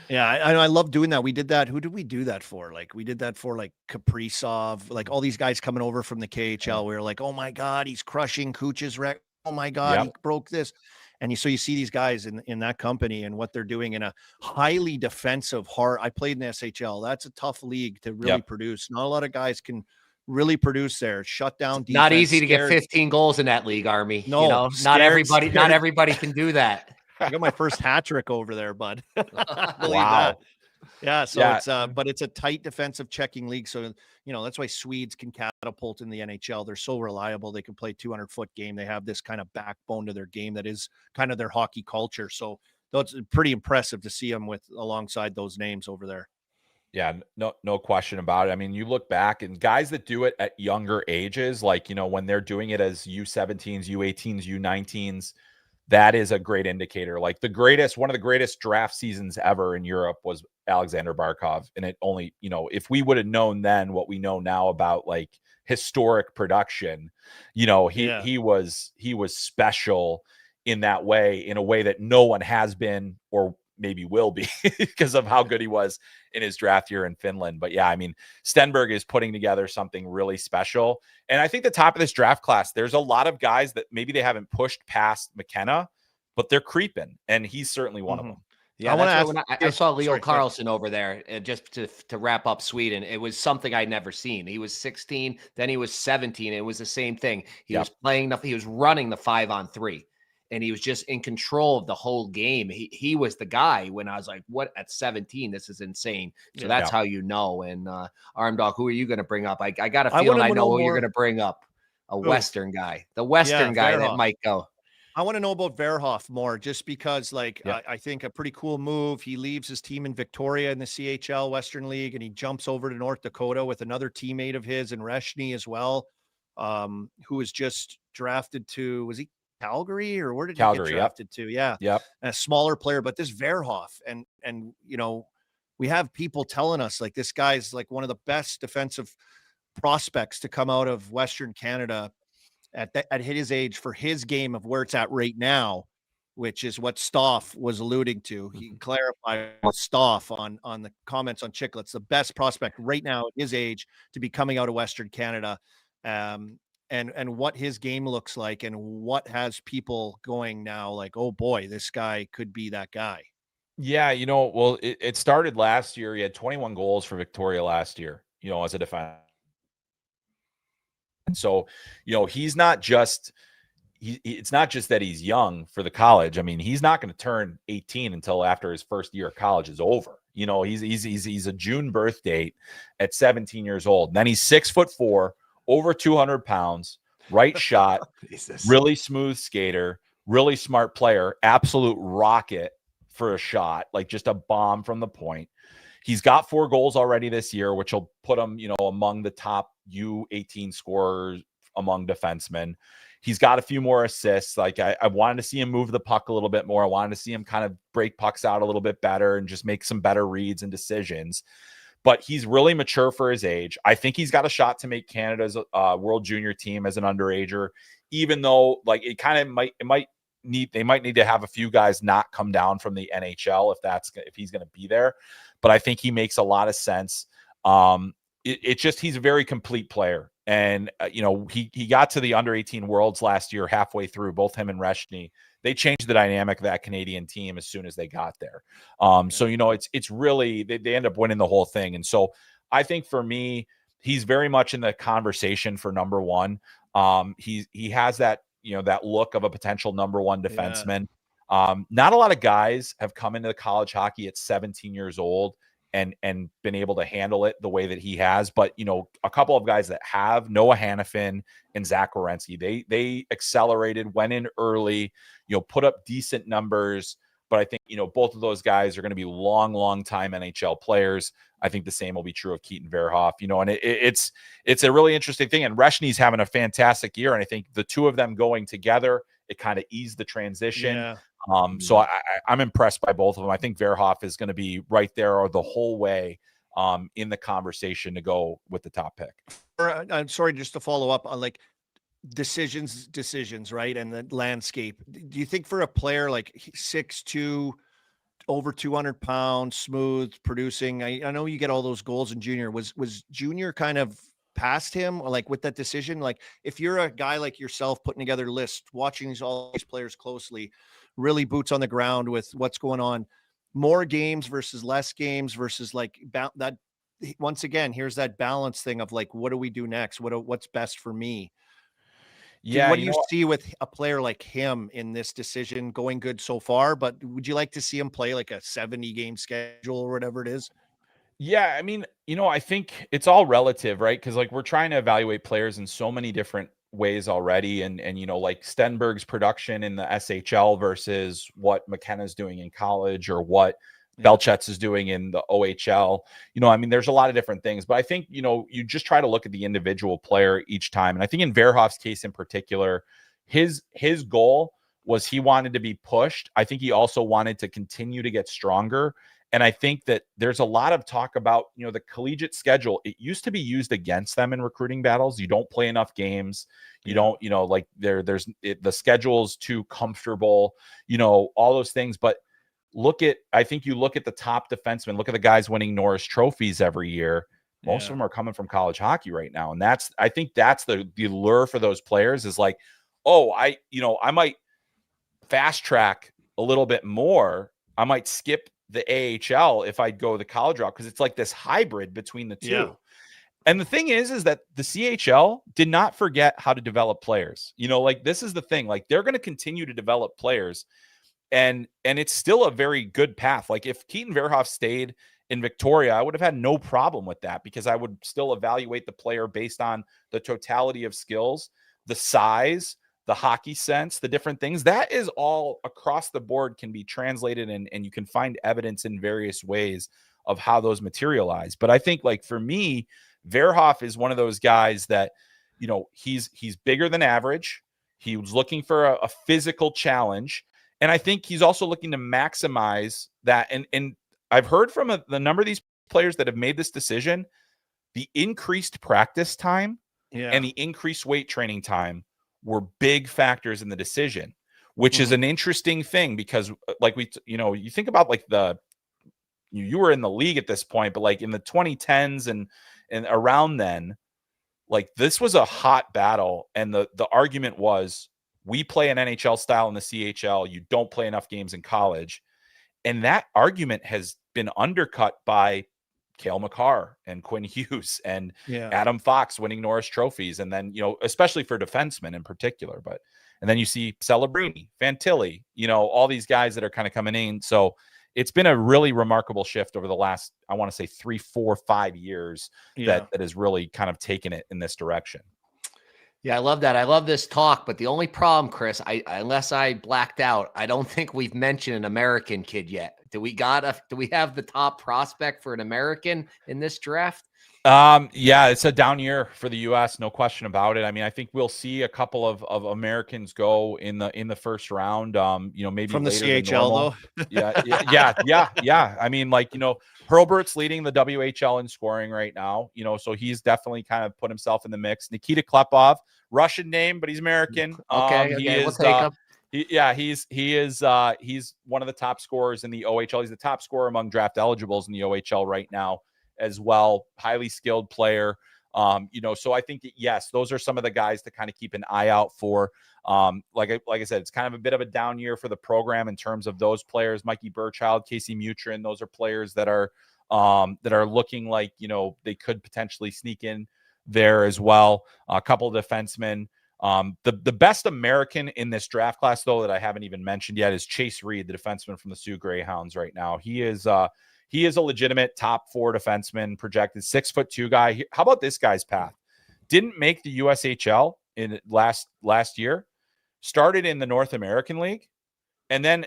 Yeah, I love doing that. We did that. Who did we do that for? Like, we did that for like Kaprizov, like all these guys coming over from the KHL. We were like, oh my God, he's crushing Kuch's record. Oh my God, he broke this. And so you see these guys in that company and what they're doing in a highly defensive, I played in the SHL. That's a tough league to really produce. Not a lot of guys can really produce there. Shut down defense. Not easy to get 15 goals in that league, Army. No, you know, not everybody can do that. I got my first hat trick over there, bud. Wow. That. Yeah. So it's but it's a tight defensive checking league. So, you know, that's why Swedes can catapult in the NHL. They're so reliable. They can play 200-foot game. They have this kind of backbone to their game that is kind of their hockey culture. So it's pretty impressive to see them alongside those names over there. Yeah, no question about it. I mean, you look back and guys that do it at younger ages, like, you know, when they're doing it as U17s, U18s, U19s, that is a great indicator. Like one of the greatest draft seasons ever in Europe was Alexander Barkov. And it only, you know, if we would have known then what we know now about like historic production, you know, he was special in that way, in a way that no one has been or maybe will be because of how good he was in his draft year in Finland. But yeah, I mean, Stenberg is putting together something really special. And I think the top of this draft class, there's a lot of guys that maybe they haven't pushed past McKenna, but they're creeping. And he's certainly one of them. Yeah, I saw Leo Carlsson over there, just to wrap up Sweden. It was something I'd never seen. He was 16, then he was 17. It was the same thing. He was he was running the 5-on-3. And he was just in control of the whole game. He was the guy when I was like, what, at 17, this is insane. So that's how you know. And Armdog, who are you going to bring up? I got a feeling I know who you're going to bring up. Western guy. The Western guy that might go. I want to know about Verhoff more, just because I think a pretty cool move. He leaves his team in Victoria in the CHL Western League, and he jumps over to North Dakota with another teammate of his in Reshny as well, who was just drafted to, was he Calgary, or where did he get drafted to? Yeah. Yep. A smaller player, but this Verhoff, and you know, we have people telling us like this guy's like one of the best defensive prospects to come out of Western Canada at his age for his game of where it's at right now, which is what Stoff was alluding to. He clarified with Stoff on the comments on Chiclets, the best prospect right now at his age to be coming out of Western Canada. And what his game looks like, and what has people going now like, oh boy, this guy could be that guy. Yeah, you know, well, it started last year. He had 21 goals for Victoria last year, you know, as a defense. And so, you know, it's not just that he's young for the college. I mean, he's not going to turn 18 until after his first year of college is over. You know, he's a June birth date at 17 years old. And then he's 6'4", over 200 pounds, right shot, really smooth skater, really smart player, absolute rocket for a shot, like just a bomb from the point. He's got 4 goals already this year, which will put him, you know, among the top U18 scorers among defensemen. He's got a few more assists. Like I wanted to see him move the puck a little bit more. I wanted to see him kind of break pucks out a little bit better and just make some better reads and decisions. But he's really mature for his age. I think he's got a shot to make Canada's World Junior team as an underager, even though like they might need to have a few guys not come down from the NHL if he's going to be there. But I think he makes a lot of sense. He's a very complete player. And, you know, he got to the under 18 Worlds last year, halfway through, both him and Reshny. They changed the dynamic of that Canadian team as soon as they got there. So, you know, it's really, they end up winning the whole thing. And so I think for me, he's very much in the conversation for number one. He has that, you know, that look of a potential number one defenseman. Not a lot of guys have come into college hockey at 17 years old and been able to handle it the way that he has. But, you know, a couple of guys that have, Noah Hannafin and Zach Werenski, they accelerated, went in early, you know, put up decent numbers. But I think, you know, both of those guys are going to be long time NHL players. I think the same will be true of Keaton Verhoff, you know, and it's a really interesting thing. And Reshny's having a fantastic year. And I think the two of them going together, it kind of eased the transition. Yeah. So I'm impressed by both of them. I think Verhoff is going to be right there or the whole way in the conversation to go with the top pick. I'm sorry, just to follow up on, like, decisions, right? And the landscape. Do you think for a player like 6'2", over 200 pounds, smooth, producing, I know you get all those goals in junior. Was junior kind of past him, or like with that decision? Like if you're a guy like yourself putting together lists, watching all these players closely, really boots on the ground with what's going on, more games versus less games versus like that. Once again, here's that balance thing of like, what do we do next? What's best for me? Yeah. What do you see with a player like him in this decision going good so far? But would you like to see him play like a 70 game schedule or whatever it is? Yeah, I mean, I think it's all relative, right? Because like we're trying to evaluate players in so many different ways already, and like Stenberg's production in the SHL versus what McKenna's doing in college, or what Belchet's is doing in the OHL. I mean, there's a lot of different things, but I think you just try to look at the individual player each time. And I think in Verhoff's case in particular, his goal was he wanted to be pushed. I think he also wanted to continue to get stronger. And I think that there's a lot of talk about, the collegiate schedule. It used to be used against them in recruiting battles. You don't play enough games. You don't, like the schedule's too comfortable, all those things. But I think you look at the top defensemen, look at the guys winning Norris trophies every year. Most of them are coming from college hockey right now. And I think that's the lure for those players is like, oh, I might fast track a little bit more. I might skip the AHL if I go the college route, because it's like this hybrid between the two. Yeah. And the thing is that the CHL did not forget how to develop players. Like this is the thing, like they're going to continue to develop players, and it's still a very good path. Like if Keaton Verhoff stayed in Victoria, I would have had no problem with that, because I would still evaluate the player based on the totality of skills, the size, the hockey sense, the different things. That is all across the board can be translated, and you can find evidence in various ways of how those materialize. But I think like for me, Verhoff is one of those guys that, he's bigger than average. He was looking for a physical challenge. And I think he's also looking to maximize that. And I've heard from the number of these players that have made this decision, the increased practice time and the increased weight training time were big factors in the decision, which is an interesting thing, because like you think about like you were in the league at this point, but like in the 2010s and around then, like this was a hot battle. And the argument was, we play an NHL style in the CHL. You don't play enough games in college. And that argument has been undercut by Cale Makar and Quinn Hughes and Adam Fox winning Norris trophies. And then, especially for defensemen in particular, and then you see Celebrini, Fantilli, all these guys that are kind of coming in. So it's been a really remarkable shift over the last, I want to say 3, 4, 5 years that has really kind of taken it in this direction. Yeah, I love that. I love this talk, but the only problem, Chris, unless I blacked out, I don't think we've mentioned an American kid yet. Do we have the top prospect for an American in this draft? Yeah, it's a down year for the U.S. No question about it. I mean, I think we'll see a couple of Americans go in the first round. Maybe from the CHL though. Yeah. I mean, like, Hurlbert's leading the WHL in scoring right now. So he's definitely kind of put himself in the mix. Nikita Klepov, Russian name, but he's American. Okay, we'll take him. He's one of the top scorers in the OHL. He's the top scorer among draft eligibles in the OHL right now as well. Highly skilled player. So I think, yes, those are some of the guys to kind of keep an eye out for. Like I said, it's kind of a bit of a down year for the program in terms of those players. Mikey Burchild, Casey Mutrin, those are players that are looking like, they could potentially sneak in there as well. A couple of defensemen. The best American in this draft class, though, that I haven't even mentioned yet is Chase Reed, the defenseman from the Sioux Greyhounds right now. He is a legitimate top 4 defenseman, projected 6'2" guy. How about this guy's path? Didn't make the USHL in last year, started in the North American League, and then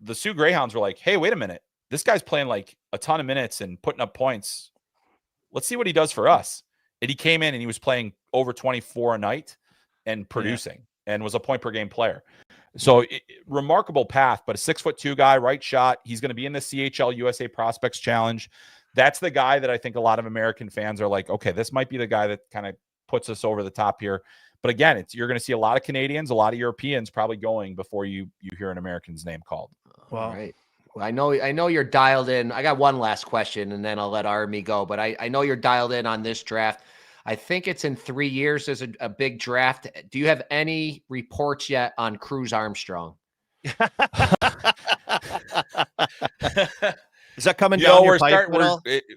the Sioux Greyhounds were like, hey, wait a minute. This guy's playing like a ton of minutes and putting up points. Let's see what he does for us. And he came in and he was playing over 24 a night and producing and was a point per game player. So remarkable path, but a 6'2" guy, right shot. He's going to be in the CHL USA Prospects Challenge. That's the guy that I think a lot of American fans are like, okay, this might be the guy that kind of puts us over the top here. But again, you're going to see a lot of Canadians, a lot of Europeans probably going before you hear an American's name called. Wow. All right. Well, I know you're dialed in. I got one last question, and then I'll let Army go. But I know you're dialed in on this draft. I think it's in 3 years. There's a big draft. Do you have any reports yet on Cruz Armstrong? Is that coming down your pipe?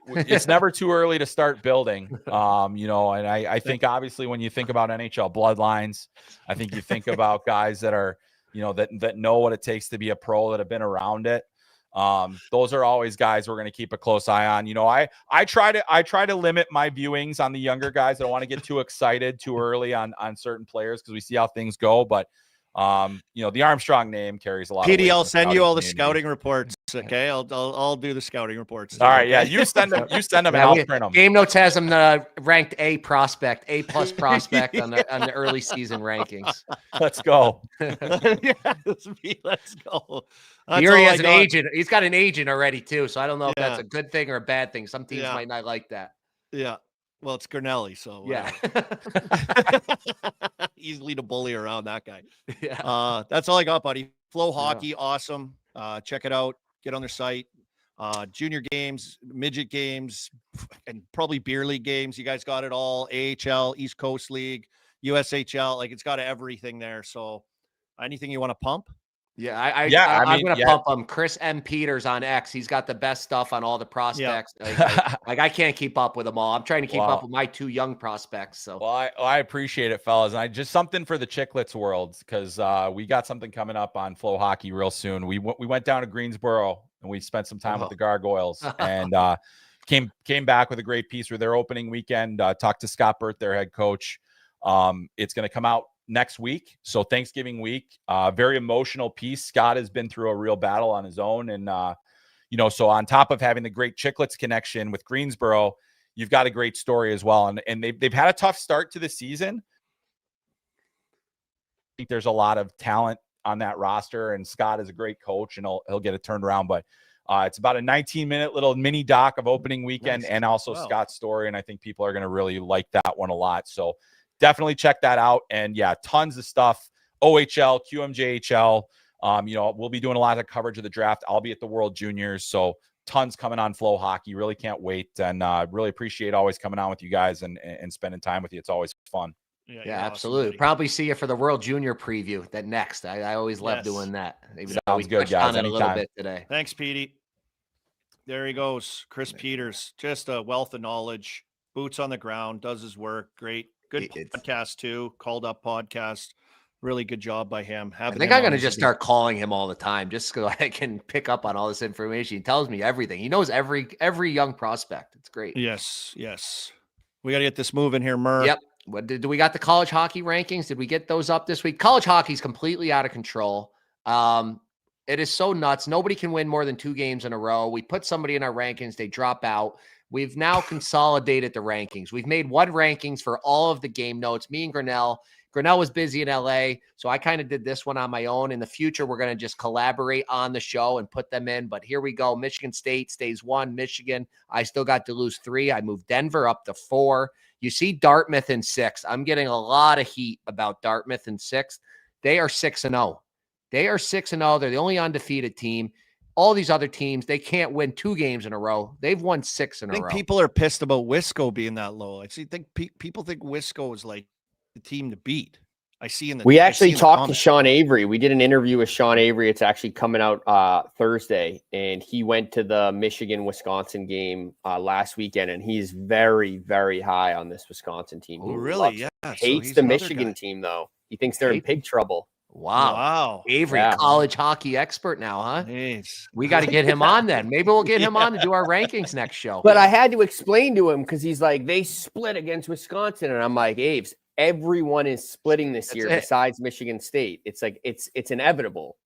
It's never too early to start building. And I think obviously when you think about NHL bloodlines, I think you think about guys that are, that know what it takes to be a pro, that have been around it. Those are always guys we're going to keep a close eye on. I try to limit my viewings on the younger guys. I don't want to get too excited too early on certain players because we see how things go. But the Armstrong name carries a lot. PD, I'll send you all the scouting reports. Okay, I'll do the scouting reports. All right, yeah, you send them, and I'll print them. Game Notes has them ranked A prospect, A+ prospect on the early season rankings. Let's go. Let's go. He already has an agent. He's got an agent already too. So I don't know if that's a good thing or a bad thing. Some teams might not like that. Yeah. Well, it's Gurnelli, so yeah. Easily to bully around that guy. Yeah. That's all I got, buddy. Flow Hockey, awesome. Check it out. Get on their site. Junior games, midget games, and probably beer league games. You guys got it all. AHL, East Coast League, USHL. Like, it's got everything there. So anything you want to pump? Yeah, I'm going to pump him. Chris M. Peters on X. He's got the best stuff on all the prospects. Yeah. I can't keep up with them all. I'm trying to keep up with my 2 young prospects. So, well, I appreciate it, fellas. And just something for the Chiclets world, because we got something coming up on Flow Hockey real soon. We went down to Greensboro and we spent some time with the Gargoyles and came back with a great piece for their opening weekend. Talked to Scott Burt, their head coach. It's going to come out next week, so Thanksgiving week. Very emotional piece. Scott has been through a real battle on his own, and so on top of having the great Chiclets connection with Greensboro, you've got a great story as well. And they've had a tough start to the season. I think there's a lot of talent on that roster, and Scott is a great coach, and he'll get it turned around. But it's about a 19-minute little mini doc of opening weekend, and also Scott's story, and I think people are going to really like that one a lot. So definitely check that out. And yeah, tons of stuff. OHL, QMJHL. We'll be doing a lot of coverage of the draft. I'll be at the World Juniors. So tons coming on Flow Hockey. Really can't wait. And really appreciate always coming on with you guys and spending time with you. It's always fun. Yeah, absolutely. Awesome, probably see you for the World Junior preview that next. I always love doing that. Sounds good, guys. On it a little bit today. Thanks, Petey. There he goes. Chris Peters, just a wealth of knowledge, boots on the ground, does his work. Great. Good podcast too. Called Up podcast. Really good job by him. I think I'm going to just start calling him all the time just so I can pick up on all this information. He tells me everything. He knows every young prospect. It's great. Yes. We got to get this moving here, Murr. Yep. What do we got the college hockey rankings? Did we get those up this week? College hockey's completely out of control. It is so nuts. Nobody can win more than 2 games in a row. We put somebody in our rankings, they drop out. We've now consolidated the rankings. We've made one rankings for all of the game notes. Me and Grinnell was busy in LA, so I kind of did this one on my own. In the future, we're going to just collaborate on the show and put them in. But here we go. Michigan State stays 1. Michigan, I still got Duluth 3. I moved Denver up to 4. You see Dartmouth in 6. I'm getting a lot of heat about Dartmouth in 6. They are 6-0. They're the only undefeated team. All these other teams, they can't win 2 games in a row. They've won 6 in a row. I think people are pissed about Wisco being that low. I think people think Wisco is like the team to beat. We actually talked to Sean Avery. We did an interview with Sean Avery. It's actually coming out Thursday, and he went to the Michigan-Wisconsin game last weekend, and he's very, very high on this Wisconsin team. Oh, really? Yeah. Hates the Michigan team, though. He thinks they're in big trouble. Wow. Avery, college hockey expert now, huh? Jeez. We got to get him on then. Maybe we'll get him on to do our rankings next show. But I had to explain to him because he's like, they split against Wisconsin. And I'm like, Aves, everyone is splitting this year besides Michigan State. It's like, it's inevitable.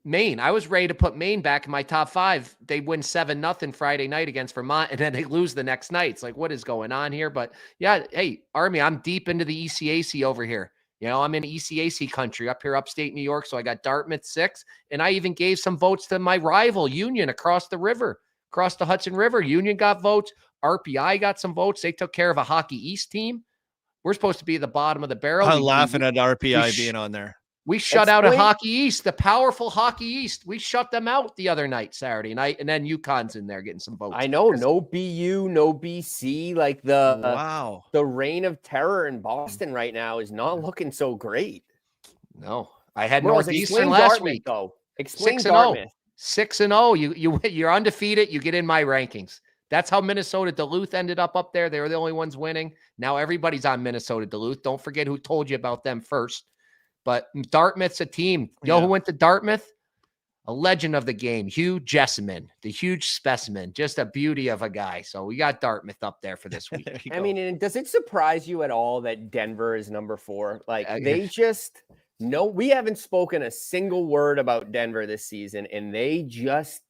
Maine, I was ready to put Maine back in my top 5. They win 7-0 Friday night against Vermont, and then they lose the next night. It's like, what is going on here? But yeah, hey, Army, I'm deep into the ECAC over here. I'm in ECAC country up here, upstate New York. So I got Dartmouth 6, and I even gave some votes to my rival Union across the river, across the Hudson River. Union got votes. RPI got some votes. They took care of a Hockey East team. We're supposed to be at the bottom of the barrel. I'm laughing at RPI being on there. We shut out a Hockey East, the powerful Hockey East. We shut them out the other night, Saturday night, and then UConn's in there getting some votes. I know, no BU, no BC. Like the reign of terror in Boston right now is not looking so great. No, I had Merles, Northeastern last Dartmouth, week. though. Explain 6-0. Dartmouth. 6-0. You're undefeated. You get in my rankings. That's how Minnesota Duluth ended up there. They were the only ones winning. Now everybody's on Minnesota Duluth. Don't forget who told you about them first. But Dartmouth's a team. You know who went to Dartmouth? A legend of the game, Hugh Jessamine, the huge specimen, just a beauty of a guy. So we got Dartmouth up there for this week. I mean, and does it surprise you at all that Denver is number 4? Like they just we haven't spoken a single word about Denver this season, and they just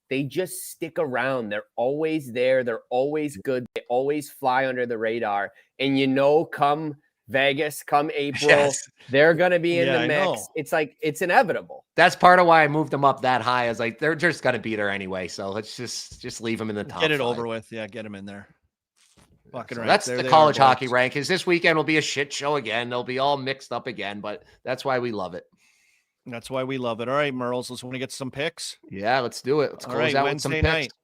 stick around. They're always there. They're always good. They always fly under the radar. And come Vegas, come April, they're going to be in the mix. It's like, it's inevitable. That's part of why I moved them up that high. I was like, they're just going to be there anyway. So let's just leave them in the top. Get it 5. over with. Yeah, get them in there. So that's the college hockey rankings. This weekend will be a shit show again. They'll be all mixed up again, but that's why we love it. That's why we love it. All right, Merles, let's want to get some picks. Yeah, let's do it. Let's close out with some picks.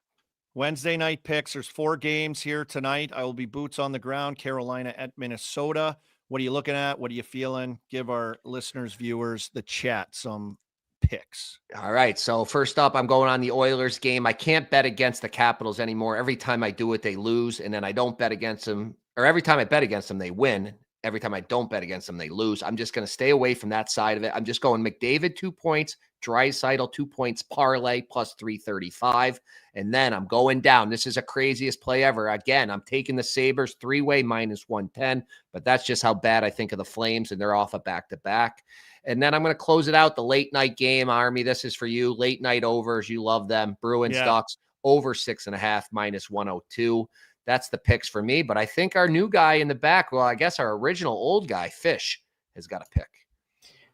Wednesday night picks. There's 4 games here tonight. I will be boots on the ground. Carolina at Minnesota. What are you looking at? What are you feeling? Give our listeners, viewers, the chat some picks. All right. So first up, I'm going on the Oilers game. I can't bet against the Capitals anymore. Every time I do it, they lose. And then I don't bet against them. Or every time I bet against them, they win. Every time I don't bet against them, they lose. I'm just going to stay away from that side of it. I'm just going McDavid 2 points, Draisaitl 2 points, parlay plus 335. And then I'm going down. This is the craziest play ever. Again, I'm taking the Sabres 3-way minus 110, but that's just how bad I think of the Flames, and they're off a back-to-back. And then I'm going to close it out, the late night game. Army, this is for you. Late night overs. You love them. Bruins, Ducks, over 6.5, minus 102. That's the picks for me. But I think our new guy in the back, well, I guess our original old guy, Fish, has got a pick.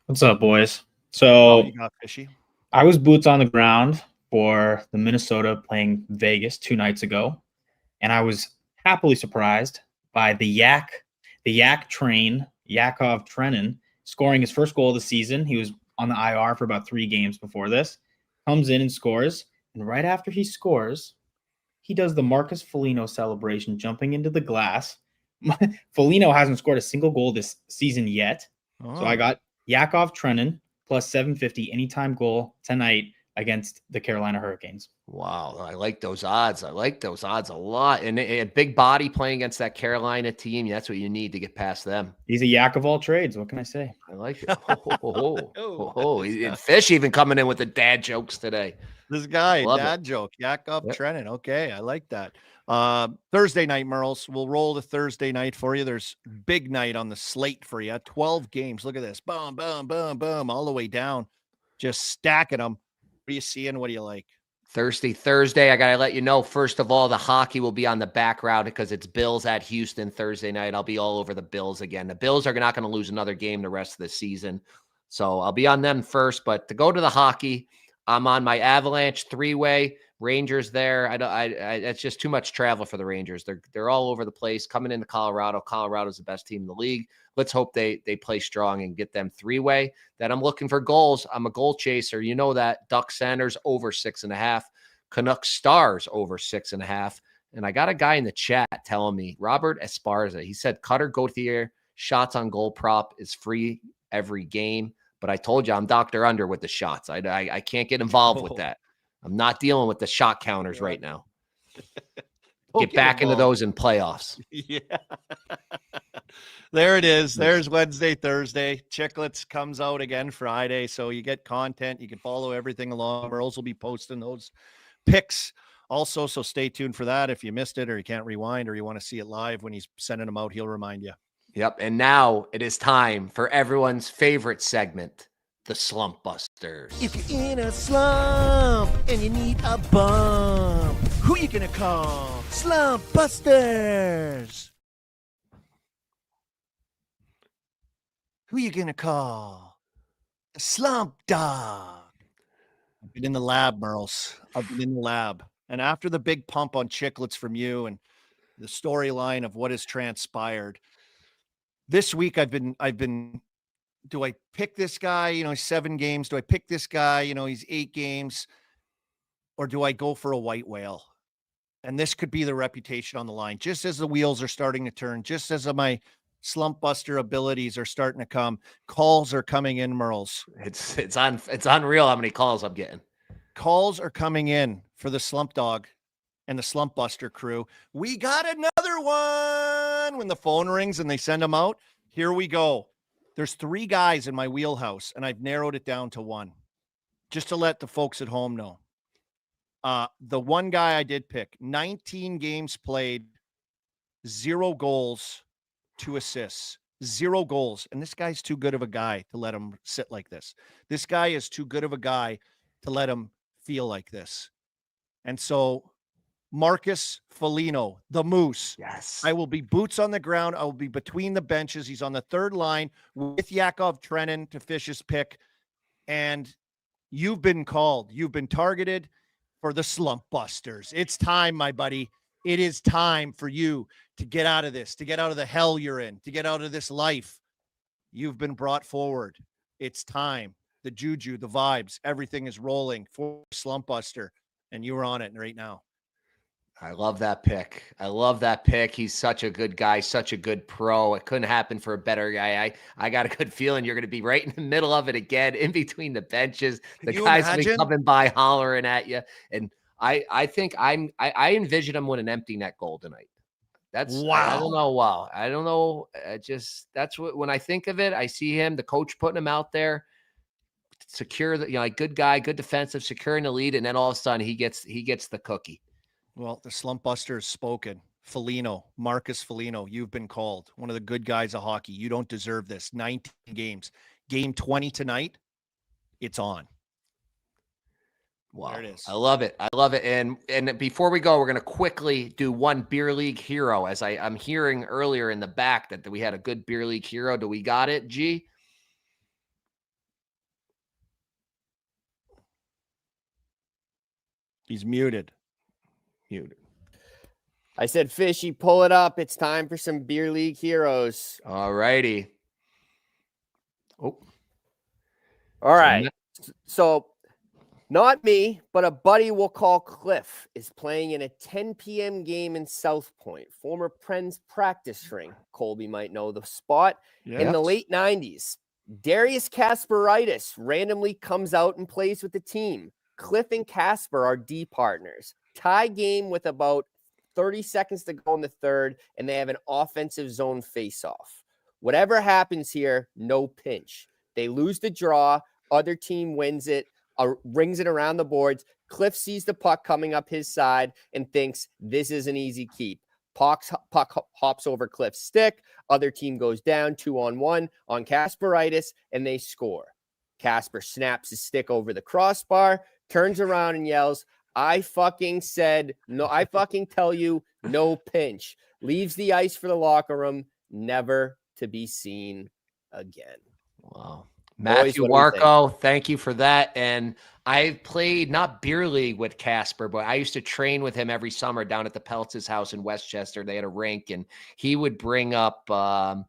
What's up, boys? So you got Fishy. I was boots on the ground for the Minnesota playing Vegas 2 nights ago, and I was happily surprised by the Yak train, Yakov Trenin, scoring his first goal of the season. He was on the IR for about 3 games before this, comes in and scores, and right after he scores, he does the Marcus Foligno celebration, jumping into the glass. Foligno hasn't scored a single goal this season yet, so I got Yakov Trenin plus 750 anytime goal tonight against the Carolina Hurricanes. Wow, I like those odds. I like those odds a lot. And a big body playing against that Carolina team, that's what you need to get past them. He's a yak of all trades. What can I say? I like it. Fish even coming in with the dad jokes today. This guy, Love dad it. joke, Yakov Trenin. Okay, I like that. Thursday night, Merles. We'll roll the Thursday night for you. There's big night on the slate for you. 12 games. Look at this. Boom, boom, boom, boom, all the way down. Just stacking them. What are you seeing? What do you like? Thursday, I got to let you know, first of all, the hockey will be on the background because it's Bills at Houston Thursday night. I'll be all over the Bills again. The Bills are not going to lose another game the rest of the season. So I'll be on them first. But to go to the hockey, I'm on my Avalanche 3-way. Rangers there. It's just too much travel for the Rangers. They're all over the place coming into Colorado. Colorado's the best team in the league. Let's hope they play strong and get them 3-way. Then I'm looking for goals. I'm a goal chaser. You know that. Duck Sanders over 6.5. Canucks Stars over 6.5. And I got a guy in the chat telling me, Robert Esparza, he said Cutter Gauthier shots on goal prop is free every game. But I told you I'm Dr. Under with the shots. I can't get involved with that. I'm not dealing with the shot counters right now. Get back into those in playoffs. Yeah. There it is. There's Wednesday, Thursday. Chiclets comes out again Friday. So you get content. You can follow everything along. Merles will be posting those picks also. So stay tuned for that. If you missed it or you can't rewind or you want to see it live when he's sending them out, he'll remind you. Yep. And now it is time for everyone's favorite segment, the Slump Busters. If you're in a slump and you need a bump, who you gonna call? Slump Busters. Who you gonna call? A slump dog. I've been in the lab, Merles. I've been in the lab. And after the big pump on Chiclets from you and the storyline of what has transpired, this week I've been, do I pick this guy? You know, he's 7 games. Do I pick this guy? You know, he's 8 games. Or do I go for a white whale? And this could be the reputation on the line. Just as the wheels are starting to turn, just as my slump buster abilities are starting to come, calls are coming in, Merles. It's unreal how many calls I'm getting. Calls are coming in for the slump dog and the slump buster crew. We got another one. When the phone rings and they send them out, here we go. There's 3 guys in my wheelhouse, and I've narrowed it down to 1, just to let the folks at home know. The one guy I did pick, 19 games played, 0 goals, 2 assists, 0 goals. And this guy's too good of a guy to let him sit like this. This guy is too good of a guy to let him feel like this. And so Marcus Foligno, the Moose. Yes. I will be boots on the ground. I will be between the benches. He's on the 3rd line with Yakov Trenin to fish his pick. And you've been called. You've been targeted for the Slump Busters. It's time, my buddy. It is time for you to get out of this, to get out of the hell you're in, to get out of this life. You've been brought forward. It's time. The juju, the vibes, everything is rolling for Slump Buster, and you're on it right now. I love that pick. I love that pick. He's such a good guy, such a good pro. It couldn't happen for a better guy. I got a good feeling you're going to be right in the middle of it again, in between the benches. The guys will be coming by hollering at you. And I think I envision him with an empty net goal tonight. That's wow. I don't know. Wow. I don't know. That's what, when I think of it, I see him, the coach putting him out there, secure the, like good guy, good defensive, securing the lead. And then all of a sudden he gets the cookie. Well, the Slump Buster has spoken. Foligno, Marcus Foligno, you've been called. One of the good guys of hockey. You don't deserve this. 19 games. Game 20 tonight. It's on. Wow. There it is. I love it. I love it. And before we go, we're going to quickly do one beer league hero. As I'm hearing earlier in the back that we had a good beer league hero. Do we got it, G? He's muted. I said, Fishy, pull it up. It's time for some beer league heroes. All righty. Oh. All right. So not me, but a buddy we'll call Cliff is playing in a 10 p.m. game in South Point, former Prens practice ring. Colby might know the spot. Yes. In the late 90s, Darius Kasparaitis randomly comes out and plays with the team. Cliff and Casper are D partners. Tie game with about 30 seconds to go in the 3rd, and they have an offensive zone face-off. Whatever happens here, no pinch. They lose the draw. Other team wins it, rings it around the boards. Cliff sees the puck coming up his side and thinks this is an easy keep. Puck hops over Cliff's stick. Other team goes down 2-on-1 on Kasparaitis, and they score. Casper snaps his stick over the crossbar, turns around and yells, I fucking said, no, I fucking tell you, no pinch. Leaves the ice for the locker room, never to be seen again. Wow. Matthew Warko, thank you for that. And I played not beer league with Casper, but I used to train with him every summer down at the Peltz's house in Westchester. They had a rink, and he would bring up the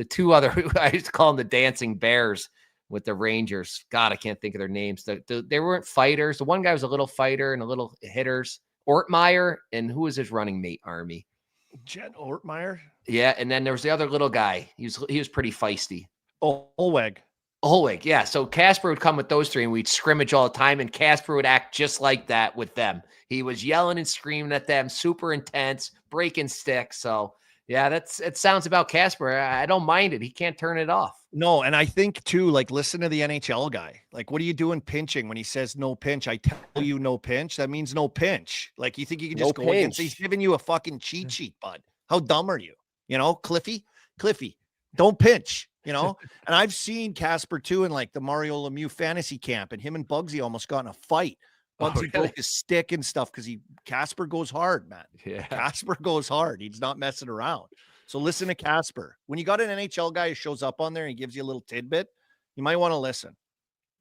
2 other, I used to call them the Dancing Bears, with the Rangers. God, I can't think of their names. They weren't fighters. The one guy was a little fighter and a little hitters. Ortmeyer, and who was his running mate, Army? Jet Ortmeyer? Yeah, and then there was the other little guy. He was pretty feisty. Olweg, yeah. So Casper would come with those 3, and we'd scrimmage all the time, and Casper would act just like that with them. He was yelling and screaming at them, super intense, breaking sticks. So, yeah, it sounds about Casper. I don't mind it. He can't turn it off. No, and I think too, like, listen to the NHL guy. Like, what are you doing pinching when he says no pinch? I tell you no pinch. That means no pinch. Like, you think you can just go against? He's giving you a fucking cheat sheet, bud. How dumb are you? You know, Cliffy, don't pinch. You know, and I've seen Casper too in like the Mario Lemieux fantasy camp, and him and Bugsy almost got in a fight. Bugsy broke his stick and stuff because Casper goes hard, man. Yeah, Casper goes hard. He's not messing around. So listen to Casper. When you got an NHL guy who shows up on there and he gives you a little tidbit, you might want to listen.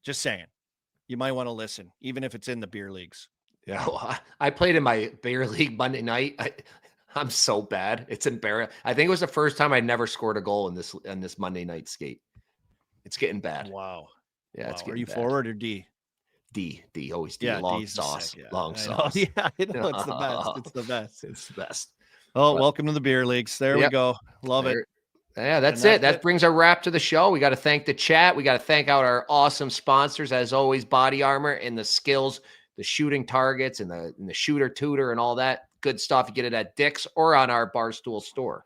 Just saying. You might want to listen, even if it's in the beer leagues. Yeah. Well, I played in my beer league Monday night. I'm so bad. It's embarrassing. I think it was the first time I never scored a goal in this Monday night skate. It's getting bad. Wow. Yeah, Wow. it's getting Are you bad. forward or D? D, always D. Yeah, long D's the sauce. sick, yeah. Long I know. sauce. Yeah, I know. It's the best. It's the best. It's the best. Oh, But- welcome to the beer leagues. There we Yep. go. Love it. Yeah, that's And it. That brings our wrap to the show. We got to thank the chat. We got to thank out our awesome sponsors, as always, Body Armor and the skills, the shooting targets and the shooter tutor and all that good stuff. You get it at Dick's or on our Barstool store.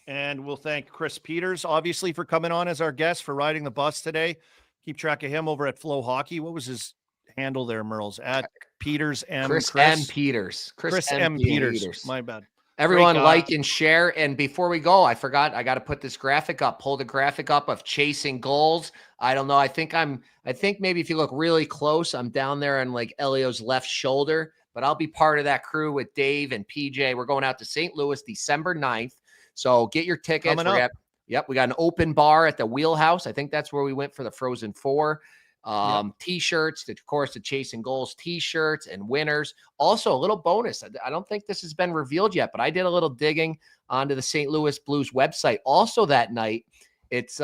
And we'll thank Chris Peters, obviously, for coming on as our guest, for riding the bus today. Keep track of him over at Flow Hockey. What was his handle there, Merles? At Peters M. Chris M. Peters. Chris M. Peters. My bad. Everyone Great guy. like and share. And before we go, I forgot, I got to put this graphic up, pull the graphic up of chasing goals. I don't know. I think maybe if you look really close, I'm down there on like Elio's left shoulder, but I'll be part of that crew with Dave and PJ. We're going out to St. Louis, December 9th. So get your tickets. Coming up. We got an open bar at the Wheelhouse. I think that's where we went for the Frozen Four. T-shirts, of course, the Chasing Goals t-shirts and winners. Also, a little bonus. I don't think this has been revealed yet, but I did a little digging onto the St. Louis Blues website. Also that night, it's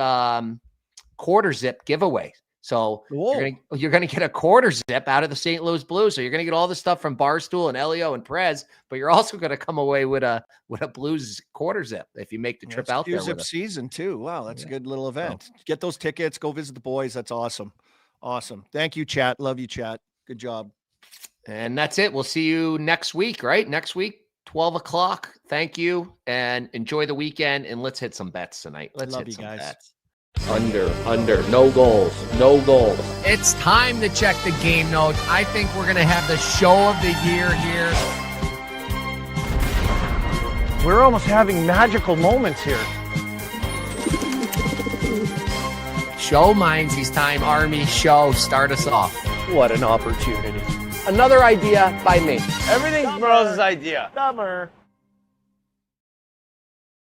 quarter zip giveaway. So you're gonna get a quarter zip out of the St. Louis Blues. So you're gonna get all the stuff from Barstool and Elio and Prez, but you're also gonna come away with a Blues quarter zip if you make the trip out there. Zip season too. Wow, that's a good little event. Get those tickets. Go visit the boys. That's awesome. Awesome. Thank you, chat. Love you, chat. Good job. And that's it. We'll see you next week, right? Next week, 12 o'clock. Thank you and enjoy the weekend. And let's hit some bets tonight. Let's hit some bets. Under, no goals. It's time to check the game notes. I think we're going to have the show of the year here. We're almost having magical moments here. Show Mindsy's time, Army show. Start us off. What an opportunity. Another idea by me. Everything's Merle's idea. Dumber.